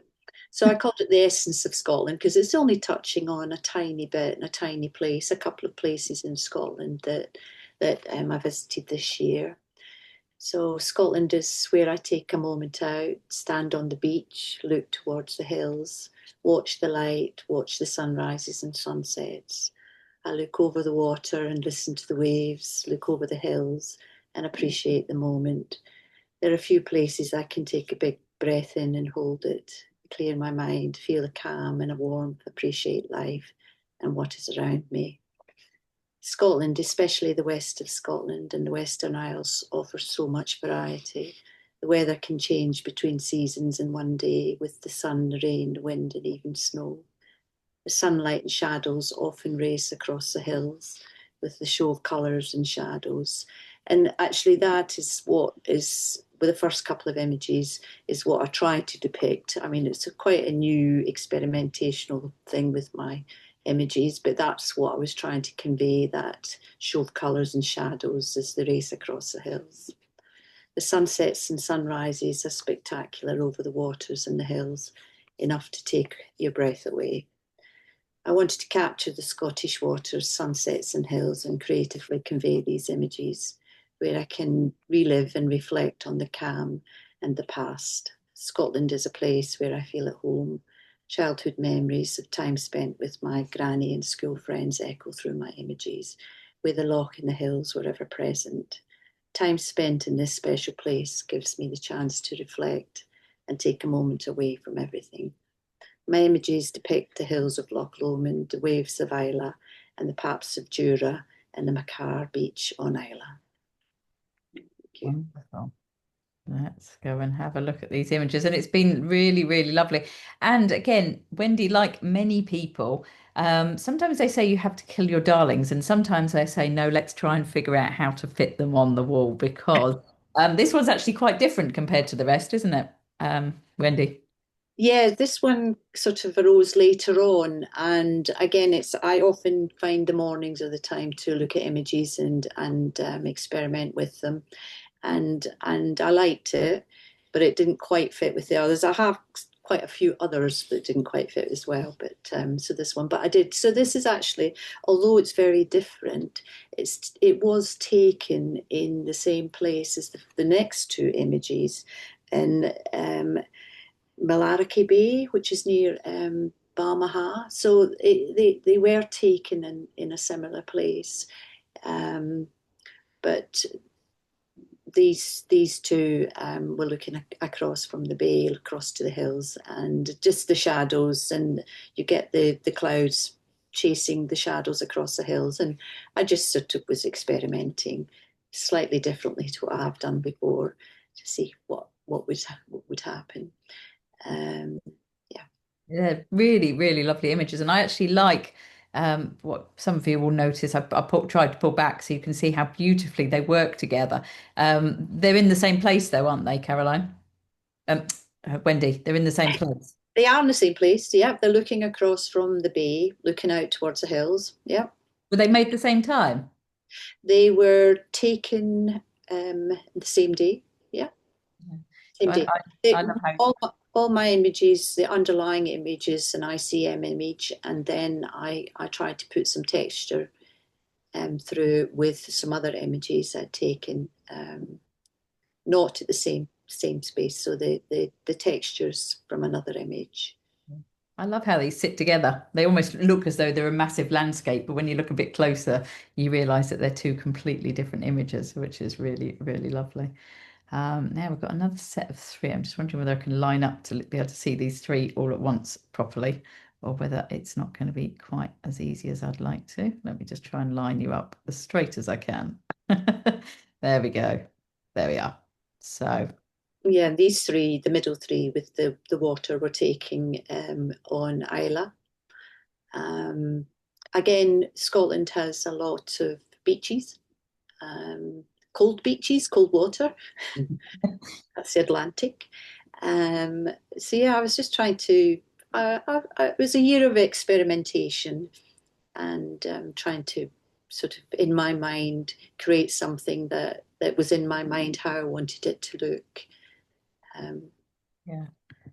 So I called it the essence of Scotland because it's only touching on a tiny bit and a tiny place, a couple of places in Scotland that I visited this year. So Scotland is where I take a moment out, stand on the beach, look towards the hills, watch the light, watch the sunrises and sunsets. I look over the water and listen to the waves, look over the hills and appreciate the moment. There are a few places I can take a big breath in and hold it, clear my mind, feel a calm and a warmth, appreciate life and what is around me. Scotland, especially the west of Scotland and the Western Isles, offers so much variety. The weather can change between seasons in one day with the sun, the rain, the wind, and even snow. The sunlight and shadows often race across the hills with the show of colours and shadows. And actually, that is what is, with the first couple of images, is what I try to depict. I mean, it's quite a new experimentational thing with my images, but that's what I was trying to convey, that show of colours and shadows as they race across the hills. The sunsets and sunrises are spectacular over the waters and the hills, enough to take your breath away. I wanted to capture the Scottish waters, sunsets, and hills and creatively convey these images where I can relive and reflect on the calm and the past. Scotland is a place where I feel at home. Childhood memories of time spent with my granny and school friends echo through my images, where the loch and the hills were ever present. Time spent in this special place gives me the chance to reflect and take a moment away from everything. My images depict the hills of Loch Lomond, the waves of Islay, and the paps of Jura and the Macar beach on Islay. Thank you. wonderful. Let's go and have a look at these images. And it's been really, really lovely. And again, Wendy, like many people, sometimes they say you have to kill your darlings, and sometimes they say, no, let's try and figure out how to fit them on the wall because this one's actually quite different compared to the rest, isn't it, Wendy? Yeah, this one sort of arose later on, and again, it's I often find the mornings are the time to look at images and experiment with them, and I liked it, but it didn't quite fit with the others. I have quite a few others that didn't quite fit as well, but so this one, but I did. So this is actually, although it's very different, it was taken in the same place as the next two images, in Malarkey Bay, which is near Balmaha. So they were taken in a similar place. Um, but these two were looking across from the bay, across to the hills, and just the shadows, and you get the clouds chasing the shadows across the hills. And I just sort of was experimenting slightly differently to what I've done before to see what would happen. Um, yeah. Yeah, really, really lovely images. And I actually like what some of you will notice. Tried to pull back so you can see how beautifully they work together. They're in the same place, though, aren't they, Caroline? Um, Wendy, they're in the same place. They are in the same place. Yeah, they're looking across from the bay, looking out towards the hills. Yeah, Were they made the same time? they were taken the same day. Yeah, Yeah. same So day. I love how. All my images, the underlying image is an ICM image, and then I tried to put some texture through with some other images I'd taken, not at the same space. So the textures from another image. I love how they sit together. They almost look as though they're a massive landscape, but when you look a bit closer, you realize that they're two completely different images, which is really, really lovely. Now we've got another set of three. I'm just wondering whether I can line up to be able to see these three all at once properly, or whether it's not going to be quite as easy as I'd like to. Let me just try and line you up as straight as I can. There we go. There we are. So, Yeah, these three, the middle three with the water, were taking on Islay. Um, Again, Scotland has a lot of beaches. cold beaches, cold water. That's the Atlantic. So yeah, I was just trying to. It was a year of experimentation and trying to sort of in my mind create something that was in my mind how I wanted it to look. Um, Yeah.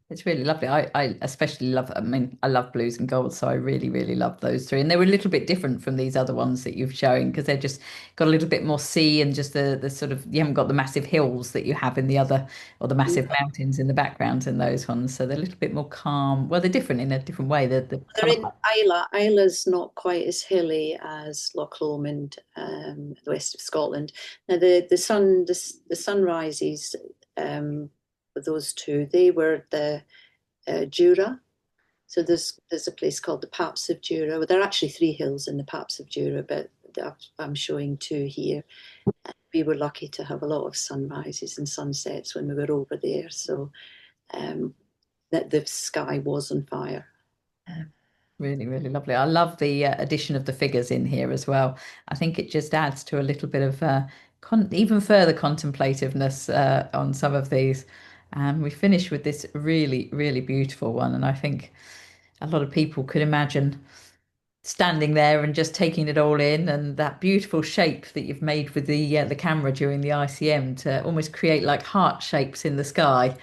It's really lovely. I especially love, I mean, I love blues and golds, so I really, really love those three. And they were a little bit different from these other ones that you've shown because they're just got a little bit more sea and just the sort of, you haven't got the massive hills that you have in the other, or the massive mountains in the background in those ones. So they're a little bit more calm. Well, they're different in a different way. The they're colour. in Isla. Isla's not quite as hilly as Loch Lomond, the west of Scotland. Now the sunrises with those two, they were the Jura. So there's a place called the Paps of Jura. Well, there are actually three hills in the Paps of Jura, but I'm showing two here. We were lucky to have a lot of sunrises and sunsets when we were over there, so that the sky was on fire. Really, really lovely. I love the addition of the figures in here as well. I think it just adds to a little bit of even further contemplativeness on some of these. And we finish with this really, really beautiful one. And I think a lot of people could imagine standing there and just taking it all in, and that beautiful shape that you've made with the camera during the ICM to almost create like heart shapes in the sky.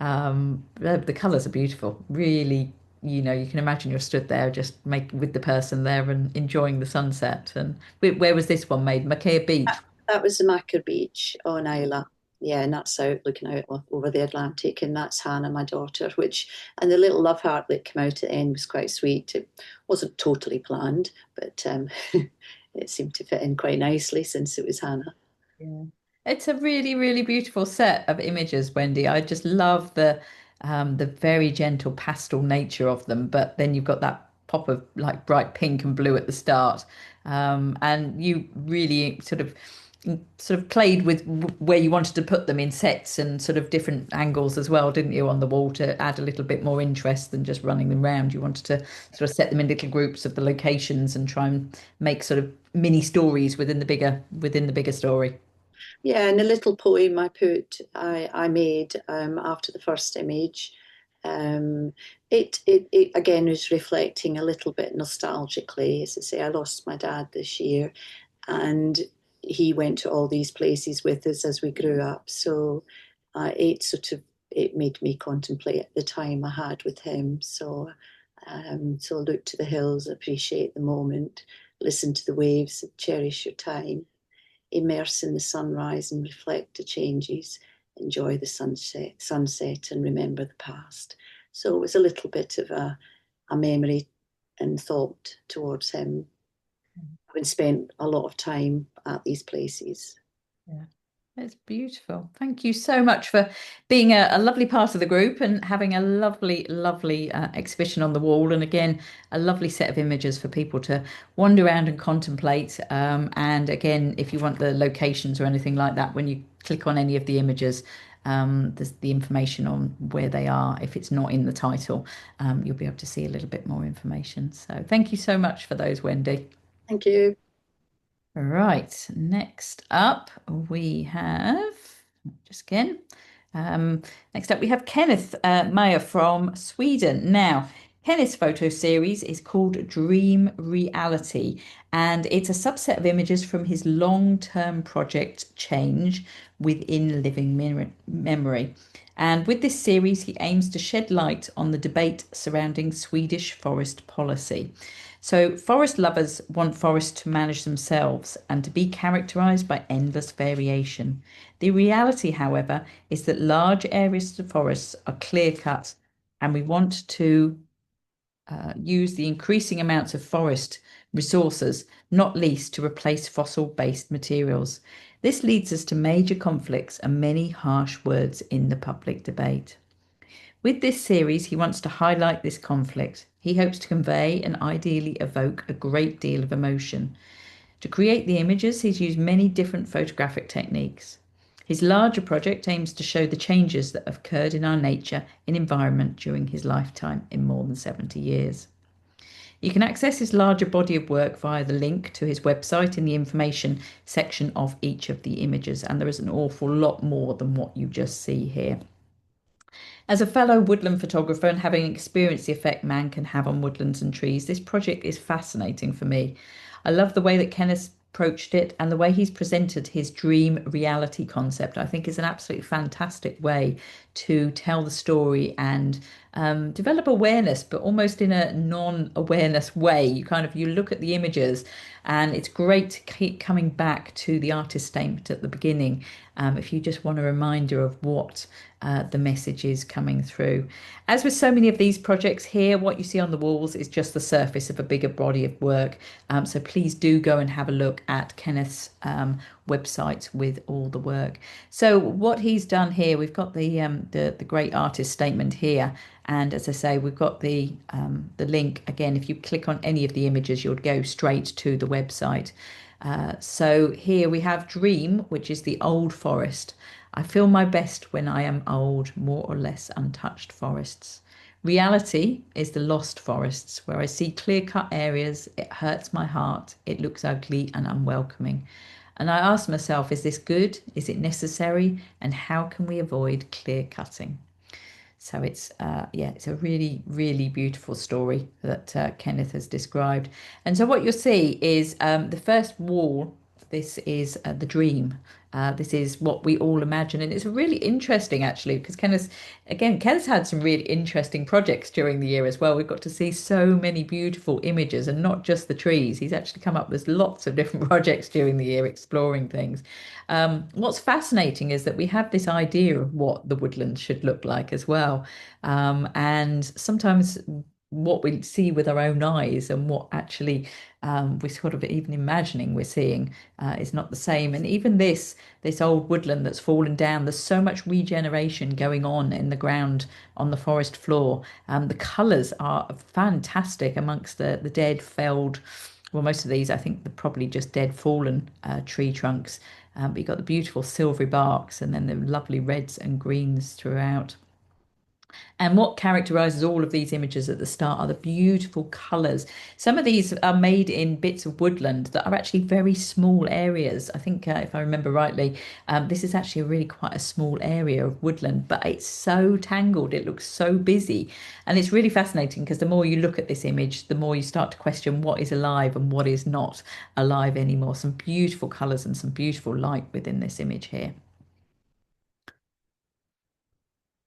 The colours are beautiful. Really, you can imagine you're stood there just with the person there and enjoying the sunset. And where was this one made? Makea Beach. That was the Macker Beach on Isla. Yeah, and that's out looking out over the Atlantic, and that's Hannah, my daughter. And the little love heart that came out at the end was quite sweet. It wasn't totally planned, but it seemed to fit in quite nicely since it was Hannah. Yeah. It's a really, really beautiful set of images, Wendy. I just love the very gentle pastel nature of them, but then you've got that pop of like bright pink and blue at the start. And you really sort of played with where you wanted to put them in sets and sort of different angles as well, didn't you, on the wall to add a little bit more interest than just running them round. You wanted to sort of set them in little groups of the locations and try and make sort of mini stories within the bigger story. Yeah, and a little poem I made after the first image. Um, it again is reflecting a little bit nostalgically. As I say, I lost my dad this year, and he went to all these places with us as we grew up. So it made me contemplate the time I had with him. So look to the hills, appreciate the moment, listen to the waves, cherish your time, immerse in the sunrise and reflect the changes, enjoy the sunset and remember the past. So it was a little bit of a memory and thought towards him, having spent a lot of time at these places. Yeah. It's beautiful. Thank you so much for being a lovely part of the group and having a lovely, lovely exhibition on the wall. And again, a lovely set of images for people to wander around and contemplate. And again, if you want the locations or anything like that, when you click on any of the images, there's the information on where they are. If it's not in the title, you'll be able to see a little bit more information. So thank you so much for those, Wendy. Thank you. Right, next up we have, just again, next up we have Kenneth Meyer from Sweden. Now, Kenneth's photo series is called Dream Reality, and it's a subset of images from his long-term project Change within living memory. And with this series, he aims to shed light on the debate surrounding Swedish forest policy. So, forest lovers want forests to manage themselves and to be characterized by endless variation. The reality, however, is that large areas of forests are clear cut, and we want to use the increasing amounts of forest resources, not least to replace fossil based materials. This leads us to major conflicts and many harsh words in the public debate. With this series, he wants to highlight this conflict. He hopes to convey and ideally evoke a great deal of emotion. To create the images, he's used many different photographic techniques. His larger project aims to show the changes that have occurred in our nature and environment during his lifetime in more than 70 years. You can access his larger body of work via the link to his website in the information section of each of the images, and there is an awful lot more than what you just see here. As a fellow woodland photographer and having experienced the effect man can have on woodlands and trees, this project is fascinating for me. I love the way that Kenneth approached it and the way he's presented his dream reality concept. I think is an absolutely fantastic way to tell the story and develop awareness, but almost in a non-awareness way. You look at the images, and it's great to keep coming back to the artist statement at the beginning. If you just want a reminder of what the message is coming through. As with so many of these projects here, what you see on the walls is just the surface of a bigger body of work. So please do go and have a look at Kenneth's website with all the work. So what he's done here, we've got the great artist statement here, and as I say, we've got the link again. If you click on any of the images, you'll go straight to the website. So here we have Dream, which is the old forest. I feel my best when I am old, more or less untouched forests. Reality is the lost forests, where I see clear-cut areas. It hurts my heart. It looks ugly and unwelcoming. And I ask myself, is this good? Is it necessary? And how can we avoid clear cutting? So it's it's a really, really beautiful story that Kenneth has described. And so what you'll see is the first wall. This is the dream. This is what we all imagine, and it's really interesting actually because Kenneth's had some really interesting projects during the year as well. We've got to see so many beautiful images, and not just the trees. He's actually come up with lots of different projects during the year exploring things. What's fascinating is that we have this idea of what the woodland should look like as well, and sometimes what we see with our own eyes and what actually we're sort of even imagining we're seeing is not the same. And even this old woodland that's fallen down, there's so much regeneration going on in the ground on the forest floor. The colours are fantastic amongst the dead, felled. Well, most of these, I think, they're probably just dead, fallen tree trunks. But you've got the beautiful silvery barks and then the lovely reds and greens throughout. And what characterizes all of these images at the start are the beautiful colors. Some of these are made in bits of woodland that are actually very small areas. I think, if I remember rightly, this is actually quite a small area of woodland, but it's so tangled, it looks so busy. And it's really fascinating because the more you look at this image, the more you start to question what is alive and what is not alive anymore. Some beautiful colors and some beautiful light within this image here.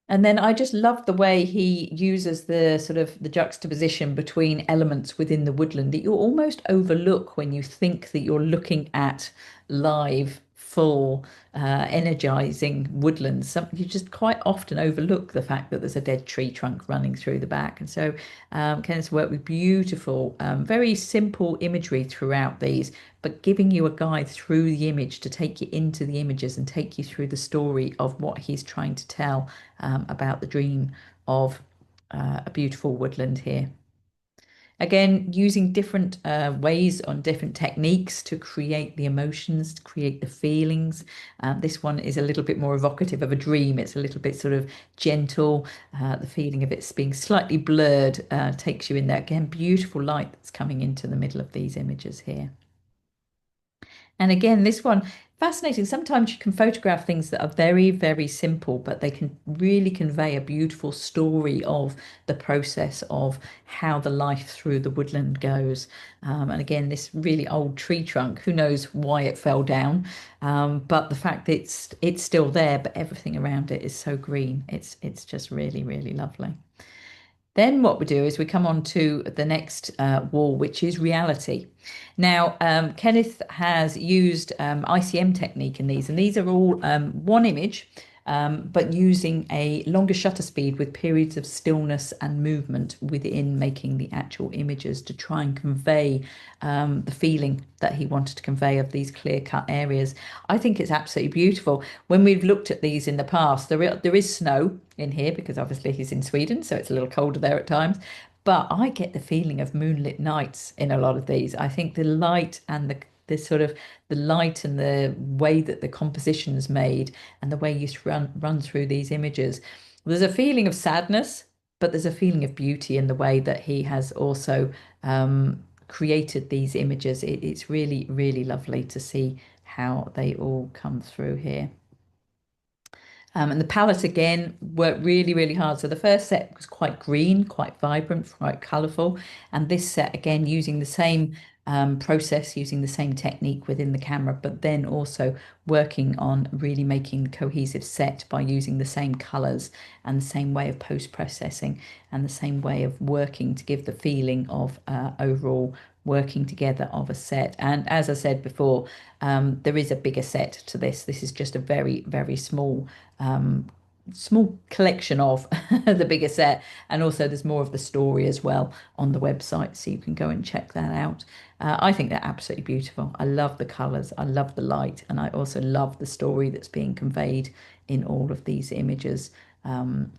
And then I just love the way he uses the sort of the juxtaposition between elements within the woodland that you almost overlook when you think that you're looking at live, full, energizing woodlands. You just quite often overlook the fact that there's a dead tree trunk running through the back. And so Kenneth's worked with beautiful, very simple imagery throughout these, but giving you a guide through the image to take you into the images and take you through the story of what he's trying to tell about the dream of a beautiful woodland here. Again, using different ways on different techniques to create the emotions, to create the feelings. This one is a little bit more evocative of a dream. It's a little bit sort of gentle. The feeling of it being slightly blurred takes you in there. Again, beautiful light that's coming into the middle of these images here. And again, this one, fascinating. Sometimes you can photograph things that are very, very simple, but they can really convey a beautiful story of the process of how the life through the woodland goes. And again, this really old tree trunk, who knows why it fell down, but the fact that it's still there, but everything around it is so green. It's just really, really lovely. Then what we do is we come on to the next wall, which is reality. Now, Kenneth has used ICM technique in these, and these are all one image, but using a longer shutter speed with periods of stillness and movement within making the actual images to try and convey the feeling that he wanted to convey of these clear-cut areas. I think it's absolutely beautiful. When we've looked at these in the past, there is snow in here because obviously he's in Sweden, so it's a little colder there at times. But I get the feeling of moonlit nights in a lot of these. I think the light and the sort of the light and the way that the composition's made and the way you run through these images, there's a feeling of sadness but there's a feeling of beauty in the way that he has also created these images. It's really, really lovely to see how they all come through here. And the palette again worked really, really hard. So the first set was quite green, quite vibrant, quite colourful. And this set, again, using the same process, using the same technique within the camera, but then also working on really making the cohesive set by using the same colours and the same way of post-processing and the same way of working to give the feeling of overall working together of a set. And as I said before, there is a bigger set to this. This is just a very, very small collection of the bigger set, and also there's more of the story as well on the website, so you can go and check that out. I think they're absolutely beautiful. I love the colors, I love the light, and I also love the story that's being conveyed in all of these images.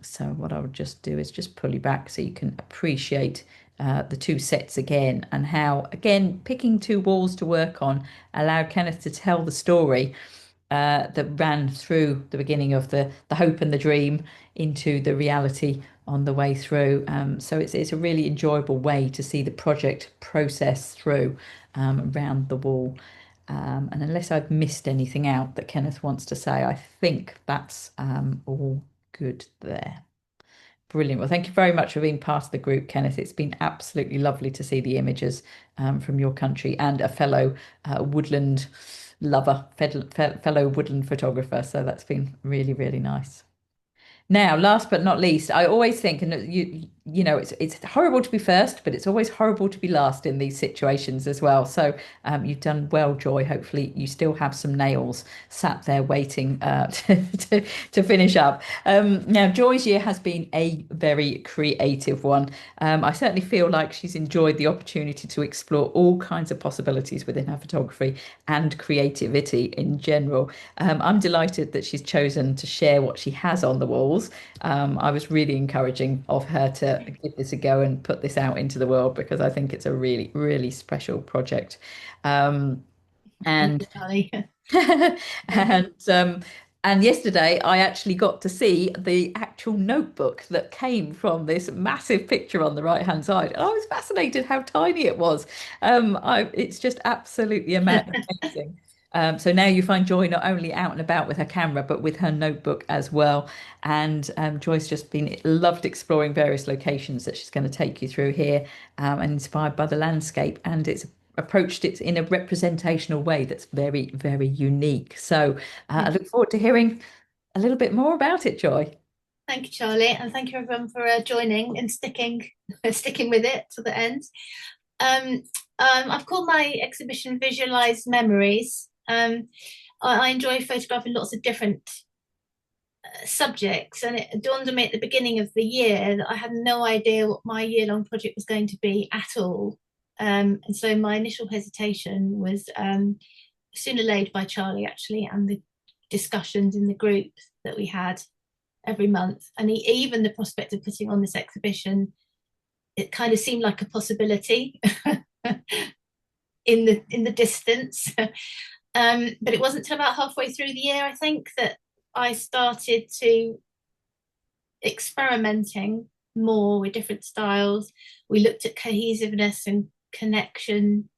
So what I would just do is just pull you back so you can appreciate the two sets again, and how again picking two walls to work on allowed Kenneth to tell the story that ran through the beginning of the hope and the dream into the reality on the way through. So it's a really enjoyable way to see the project process through around the wall. And unless I've missed anything out that Kenneth wants to say, I think that's all good there. Brilliant. Well, thank you very much for being part of the group, Kenneth. It's been absolutely lovely to see the images from your country and a fellow woodland lover, fellow woodland photographer. So that's been really, really nice. Now, last but not least, I always think, and you know, it's horrible to be first, but it's always horrible to be last in these situations as well. So you've done well, Joy. Hopefully, you still have some nails sat there waiting to finish up. Now, Joy's year has been a very creative one. I certainly feel like she's enjoyed the opportunity to explore all kinds of possibilities within her photography and creativity in general. I'm delighted that she's chosen to share what she has on the walls. I was really encouraging of her to give this a go and put this out into the world, because I think it's a really, really special project. And and yesterday I actually got to see the actual notebook that came from this massive picture on the right hand side. And I was fascinated how tiny it was. It's just absolutely amazing. So now you find Joy not only out and about with her camera, but with her notebook as well. And Joy's just been loved exploring various locations that she's going to take you through here, and inspired by the landscape. And it's approached it in a representational way that's very, very unique. So I look forward to hearing a little bit more about it, Joy. Thank you, Charlie, and thank you everyone for joining and sticking with it to the end. I've called my exhibition Visualize Memories. I enjoy photographing lots of different subjects, and it dawned on me at the beginning of the year that I had no idea what my year-long project was going to be at all. And so my initial hesitation was soon allayed by Charlie, actually, and the discussions in the group that we had every month. And even the prospect of putting on this exhibition, it kind of seemed like a possibility in the distance. But it wasn't until about halfway through the year, I think, that I started to experimenting more with different styles. We looked at cohesiveness and connection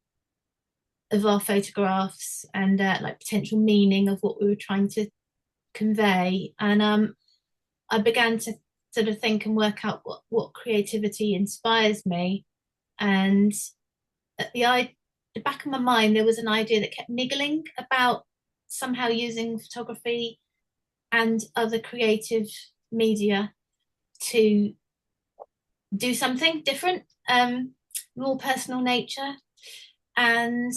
of our photographs, and like potential meaning of what we were trying to convey. And I began to sort of think and work out what creativity inspires me. And at the back of my mind, there was an idea that kept niggling about somehow using photography and other creative media to do something different, more personal nature. And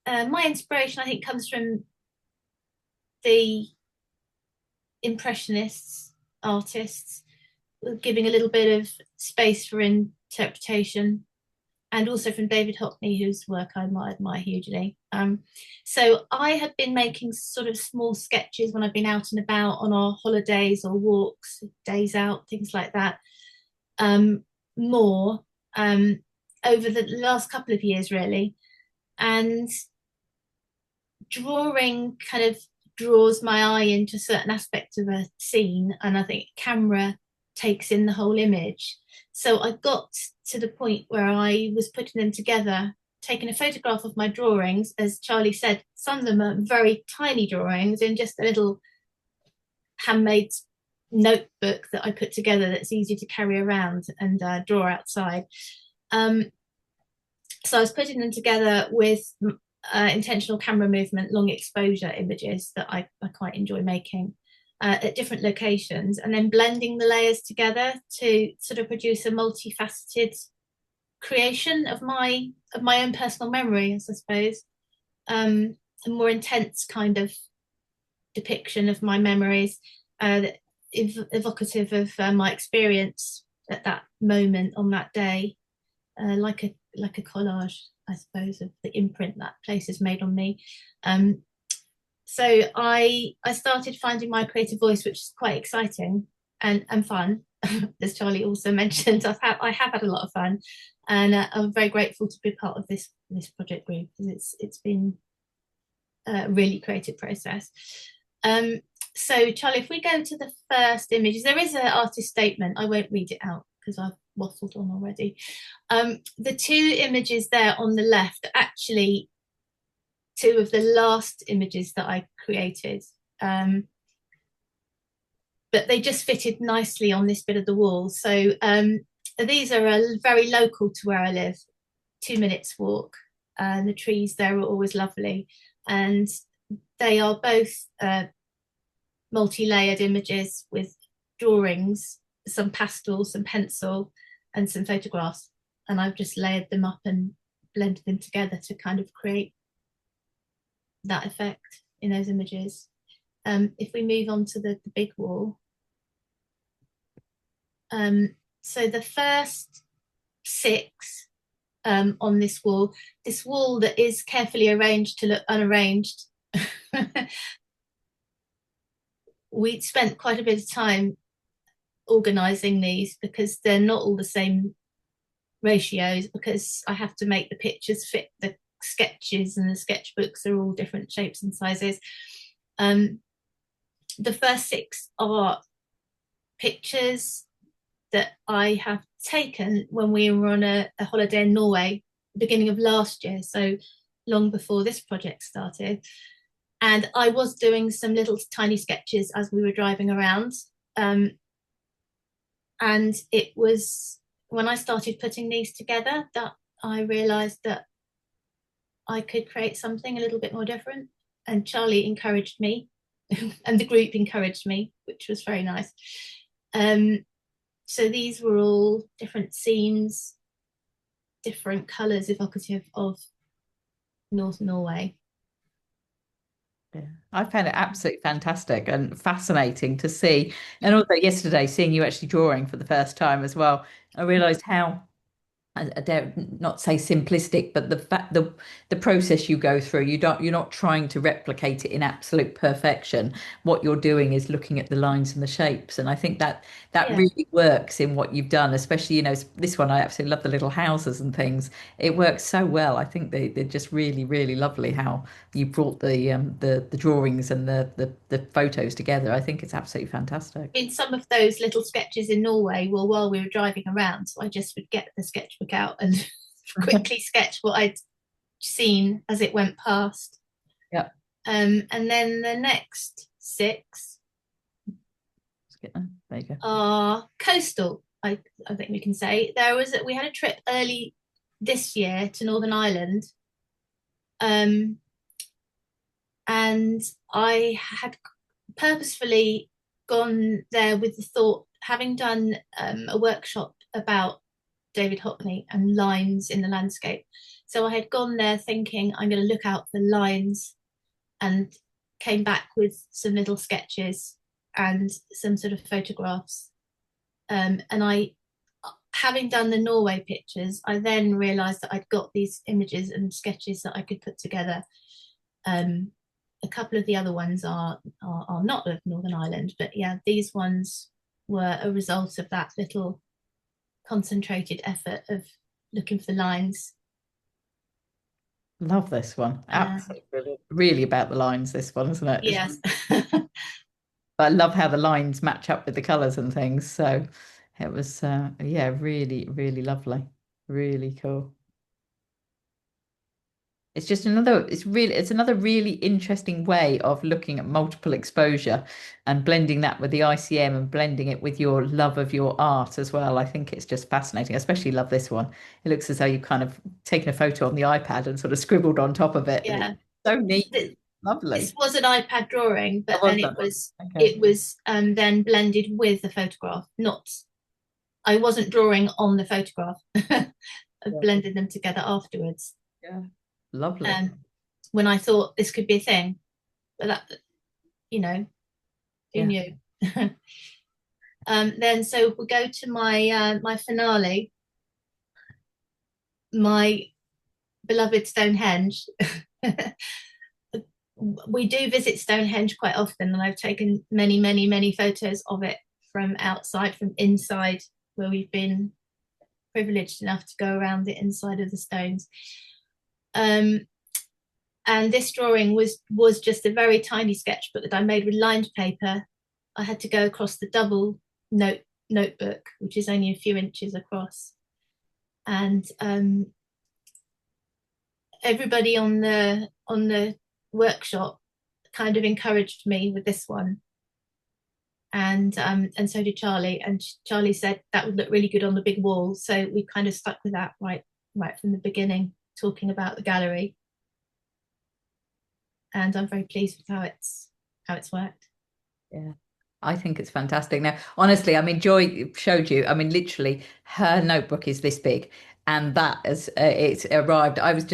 my inspiration, I think, comes from the Impressionists, artists, giving a little bit of space for interpretation, and also from David Hockney, whose work I admire hugely. So I had been making sort of small sketches when I've been out and about on our holidays or walks, days out, things like that, more over the last couple of years, really. And drawing kind of draws my eye into certain aspects of a scene, and I think camera takes in the whole image. So I got to the point where I was putting them together, taking a photograph of my drawings. As Charlie said, some of them are very tiny drawings in just a little handmade notebook that I put together that's easy to carry around and draw outside. So I was putting them together with intentional camera movement, long exposure images that I quite enjoy making at different locations, and then blending the layers together to sort of produce a multifaceted creation of my own personal memories, I suppose. A more intense kind of depiction of my memories, evocative of my experience at that moment on that day, like a collage, I suppose, of the imprint that place has made on me. So I started finding my creative voice, which is quite exciting and fun. As Charlie also mentioned, I have had a lot of fun, and I'm very grateful to be part of this project group, because it's been a really creative process. So Charlie, if we go to the first images, there is an artist statement. I won't read it out because I've waffled on already. The two images there on the left are actually two of the last images that I created, but they just fitted nicely on this bit of the wall. So these are very local to where I live, 2 minutes walk, and the trees there are always lovely, and they are both multi-layered images with drawings, some pastel, some pencil, and some photographs, and I've just layered them up and blended them together to kind of create that effect in those images. If we move on to the big wall, so the first 6 on this wall that is carefully arranged to look unarranged, we'd spent quite a bit of time organizing these because they're not all the same ratios, because I have to make the pictures fit the sketches, and the sketchbooks are all different shapes and sizes. The first 6 are pictures that I have taken when we were on a holiday in Norway, beginning of last year, so long before this project started. And I was doing some little tiny sketches as we were driving around. And it was when I started putting these together that I realized that I could create something a little bit more different. And Charlie encouraged me and the group encouraged me, which was very nice. So these were all different scenes, different colours evocative of North Norway. Yeah, I found it absolutely fantastic and fascinating to see. And also yesterday, seeing you actually drawing for the first time as well, I realised how, I dare not say simplistic, but the process you go through, you're not trying to replicate it in absolute perfection. What you're doing is looking at the lines and the shapes, and I think that really works in what you've done. Especially, this one, I absolutely love the little houses and things. It works so well. I think they're just really, really lovely how you brought the drawings and the photos together. I think it's absolutely fantastic. In some of those little sketches in Norway, well, while we were driving around, so I just would get the sketchbook out and quickly sketch what I'd seen as it went past. Yeah. And then the next 6 there you go. are coastal, I think we can say. We had a trip early this year to Northern Ireland, and I had purposefully gone there with the thought, having done a workshop about David Hockney and lines in the landscape. So I had gone there thinking I'm going to look out for lines, and came back with some little sketches and some sort of photographs. And having done the Norway pictures, I then realised that I'd got these images and sketches that I could put together. A couple of the other ones are not of Northern Ireland, but yeah, these ones were a result of that little concentrated effort of looking for lines. Love this one. Absolutely. Really about the lines, this one, isn't it? Yes. But I love how the lines match up with the colors and things. So it was, yeah, really, really lovely. Really cool. It's just another, it's another really interesting way of looking at multiple exposure and blending that with the ICM and blending it with your love of your art as well. I think it's just fascinating. I especially love this one. It looks as though you've kind of taken a photo on the iPad and sort of scribbled on top of it. And it's Yeah. so neat. Th- Lovely. This was an iPad drawing, That but was then that. Okay. it was then blended with the photograph. Not I wasn't drawing on the photograph. I Yeah. blended them together afterwards. Yeah. Lovely. When I thought this could be a thing, but that, you know, who Yeah. knew? Then so we'll go to my my finale, my beloved Stonehenge. We do visit Stonehenge quite often, and I've taken many, many, many photos of it from outside, from inside, where we've been privileged enough to go around the inside of the stones. And this drawing was just a very tiny sketchbook that I made with lined paper. I had to go across the double notebook, which is only a few inches across, and everybody on the workshop kind of encouraged me with this one, and so did Charlie. And Charlie said that would look really good on the big wall, so we kind of stuck with that right from the beginning, talking about the gallery. And I'm very pleased with how it's worked. Yeah. I think it's fantastic. Now, honestly, I mean, Joy showed you, I mean, literally, her notebook is this big. And that as it's arrived, I was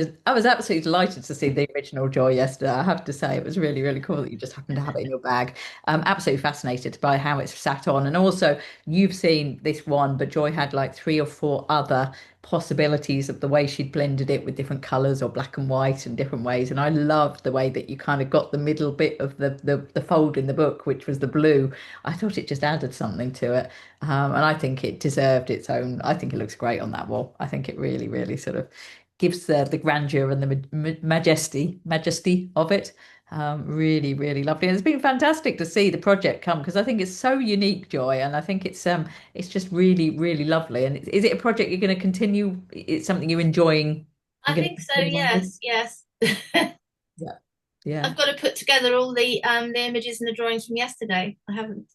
absolutely delighted to see the original Joy yesterday. I have to say, it was really, really cool that you just happened to have it in your bag. Absolutely fascinated by how it's sat on. And also, you've seen this one, but Joy had like 3 or 4 other possibilities of the way she'd blended it with different colors or black and white and different ways. And I loved the way that you kind of got the middle bit of the fold in the book, which was the blue. I thought it just added something to it. And I think it deserved its own. I think it looks great on that wall. I think it really, really sort of gives the grandeur and the majesty of it. Really, really lovely. And it's been fantastic to see the project come because I think it's so unique, Joy, and I think it's just really, really lovely. And is it a project you're going to continue? It's something you're enjoying. I You're going to think so. continue on with? Yes. Yeah, yeah. I've got to put together all the images and the drawings from yesterday. I haven't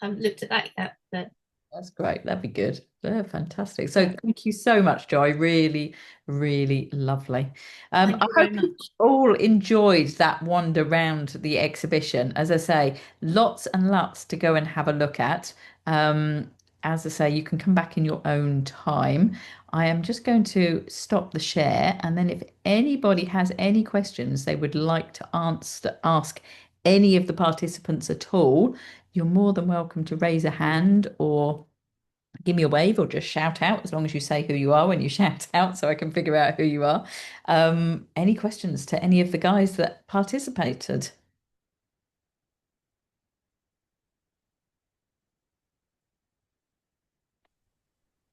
looked at that yet, but That's great. That'd be good. Yeah, fantastic. So thank you so much, Joy. Really, really lovely. thank I you very hope you much. all enjoyed that wander round the exhibition. As I say, lots and lots to go and have a look at. As I say, you can come back in your own time. I am just going to stop the share, and then if anybody has any questions they would like to ask any of the participants at all, you're more than welcome to raise a hand or give me a wave or just shout out as long as you say who you are when you shout out so I can figure out who you are. Any questions to any of the guys that participated?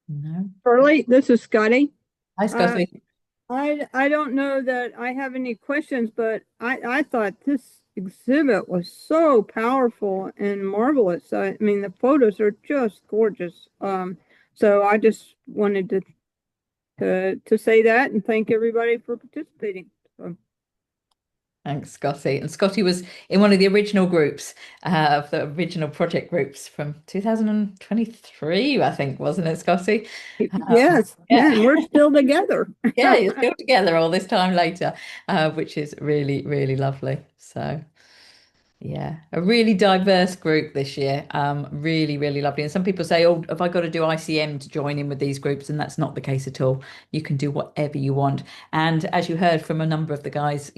No. Shirley, this is Scotty. Hi, Scotty. I don't know that I have any questions, but I thought this exhibit was so powerful and marvelous. I mean, the photos are just gorgeous. So I just wanted to say that and thank everybody for participating. So. Thanks, Scotty. And Scotty was in one of the original groups, of the original project groups from 2023, I think, wasn't it, Scotty? Yes, Yeah. and we're still together. Yeah, you're still together all this time later, which is really, really lovely. So, yeah, a really diverse group this year. Really, really lovely. And some people say, "Oh, have I got to do ICM to join in with these groups?" And that's not the case at all. You can do whatever you want. And as you heard from a number of the guys,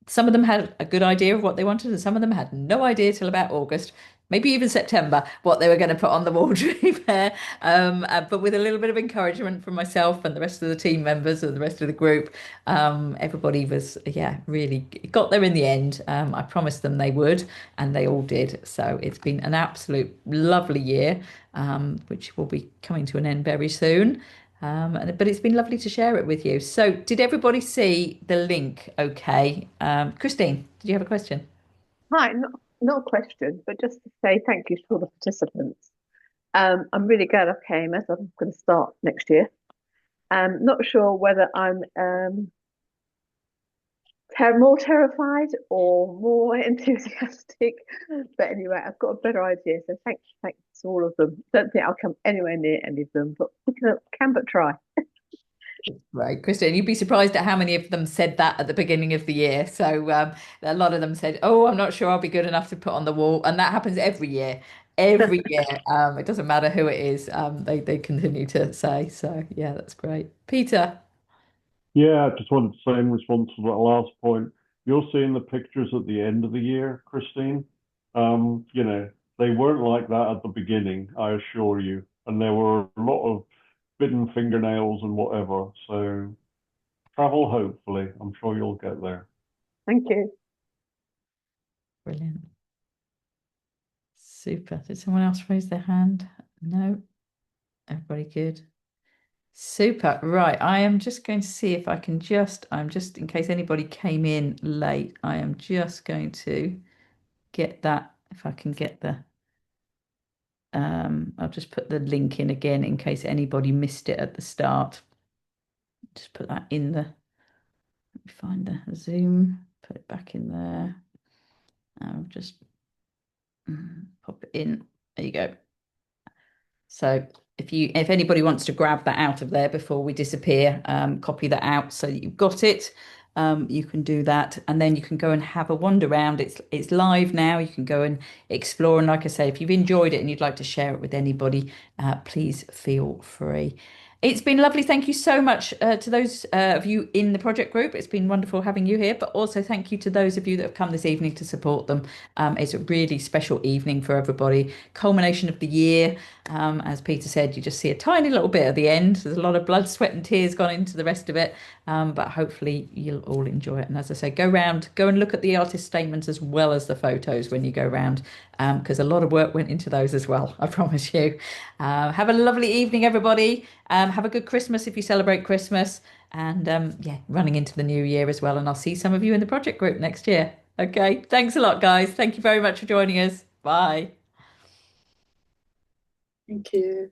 some of them had a good idea of what they wanted, and some of them had no idea till about August, maybe even September, what they were going to put on the wardrobe there. But with a little bit of encouragement from myself and the rest of the team members and the rest of the group, everybody was, yeah, really got there in the end. I promised them they would, and they all did. So it's been an absolute lovely year, which will be coming to an end very soon. But it's been lovely to share it with you. So, did everybody see the link? Okay. Christine, did you have a question? Hi. not a question, but just to say thank you to all the participants. I'm really glad I came as I'm going to start next year. Not sure whether I'm more terrified or more enthusiastic, but anyway, I've got a better idea. So thanks to all of them. Don't think I'll come anywhere near any of them, but we can but try. Right, Christine, you'd be surprised at how many of them said that at the beginning of the year. So a lot of them said, "Oh, I'm not sure I'll be good enough to put on the wall," and that happens every year. Every year, it doesn't matter who it is. They continue to say. So yeah, that's great, Peter. Yeah, I just wanted to say in response to that last point, you're seeing the pictures at the end of the year, Christine. You know, they weren't like that at the beginning, I assure you. And there were a lot of bitten fingernails and whatever. So travel hopefully. I'm sure you'll get there. Thank you. Brilliant. Super. Did someone else raise their hand? No. Everybody good? Super. Right. I am just going to see if I can I'm just, in case anybody came in late, I am just going to get that, if I can get I'll just put the link in again in case anybody missed it at the start. Just put that in let me find the Zoom, put it back in there. I'll just pop it in. There you go. So if anybody wants to grab that out of there before we disappear, copy that out so that you've got it. You can do that, and then you can go and have a wander around. It's live now. You can go and explore. And like I say, if you've enjoyed it and you'd like to share it with anybody, please feel free. It's been lovely. Thank you so much to those of you in the project group. It's been wonderful having you here, but also thank you to those of you that have come this evening to support them. It's a really special evening for everybody. Culmination of the year. As Peter said, you just see a tiny little bit at the end. There's a lot of blood, sweat, and tears gone into the rest of it, but hopefully you'll all enjoy it. And as I say, go and look at the artist statements as well as the photos when you go round, because a lot of work went into those as well, I promise you. Have a lovely evening, everybody. Have a good Christmas if you celebrate Christmas, and yeah, running into the new year as well. And I'll see some of you in the project group next year. Okay, thanks a lot, guys. Thank you very much for joining us. Bye. Thank you.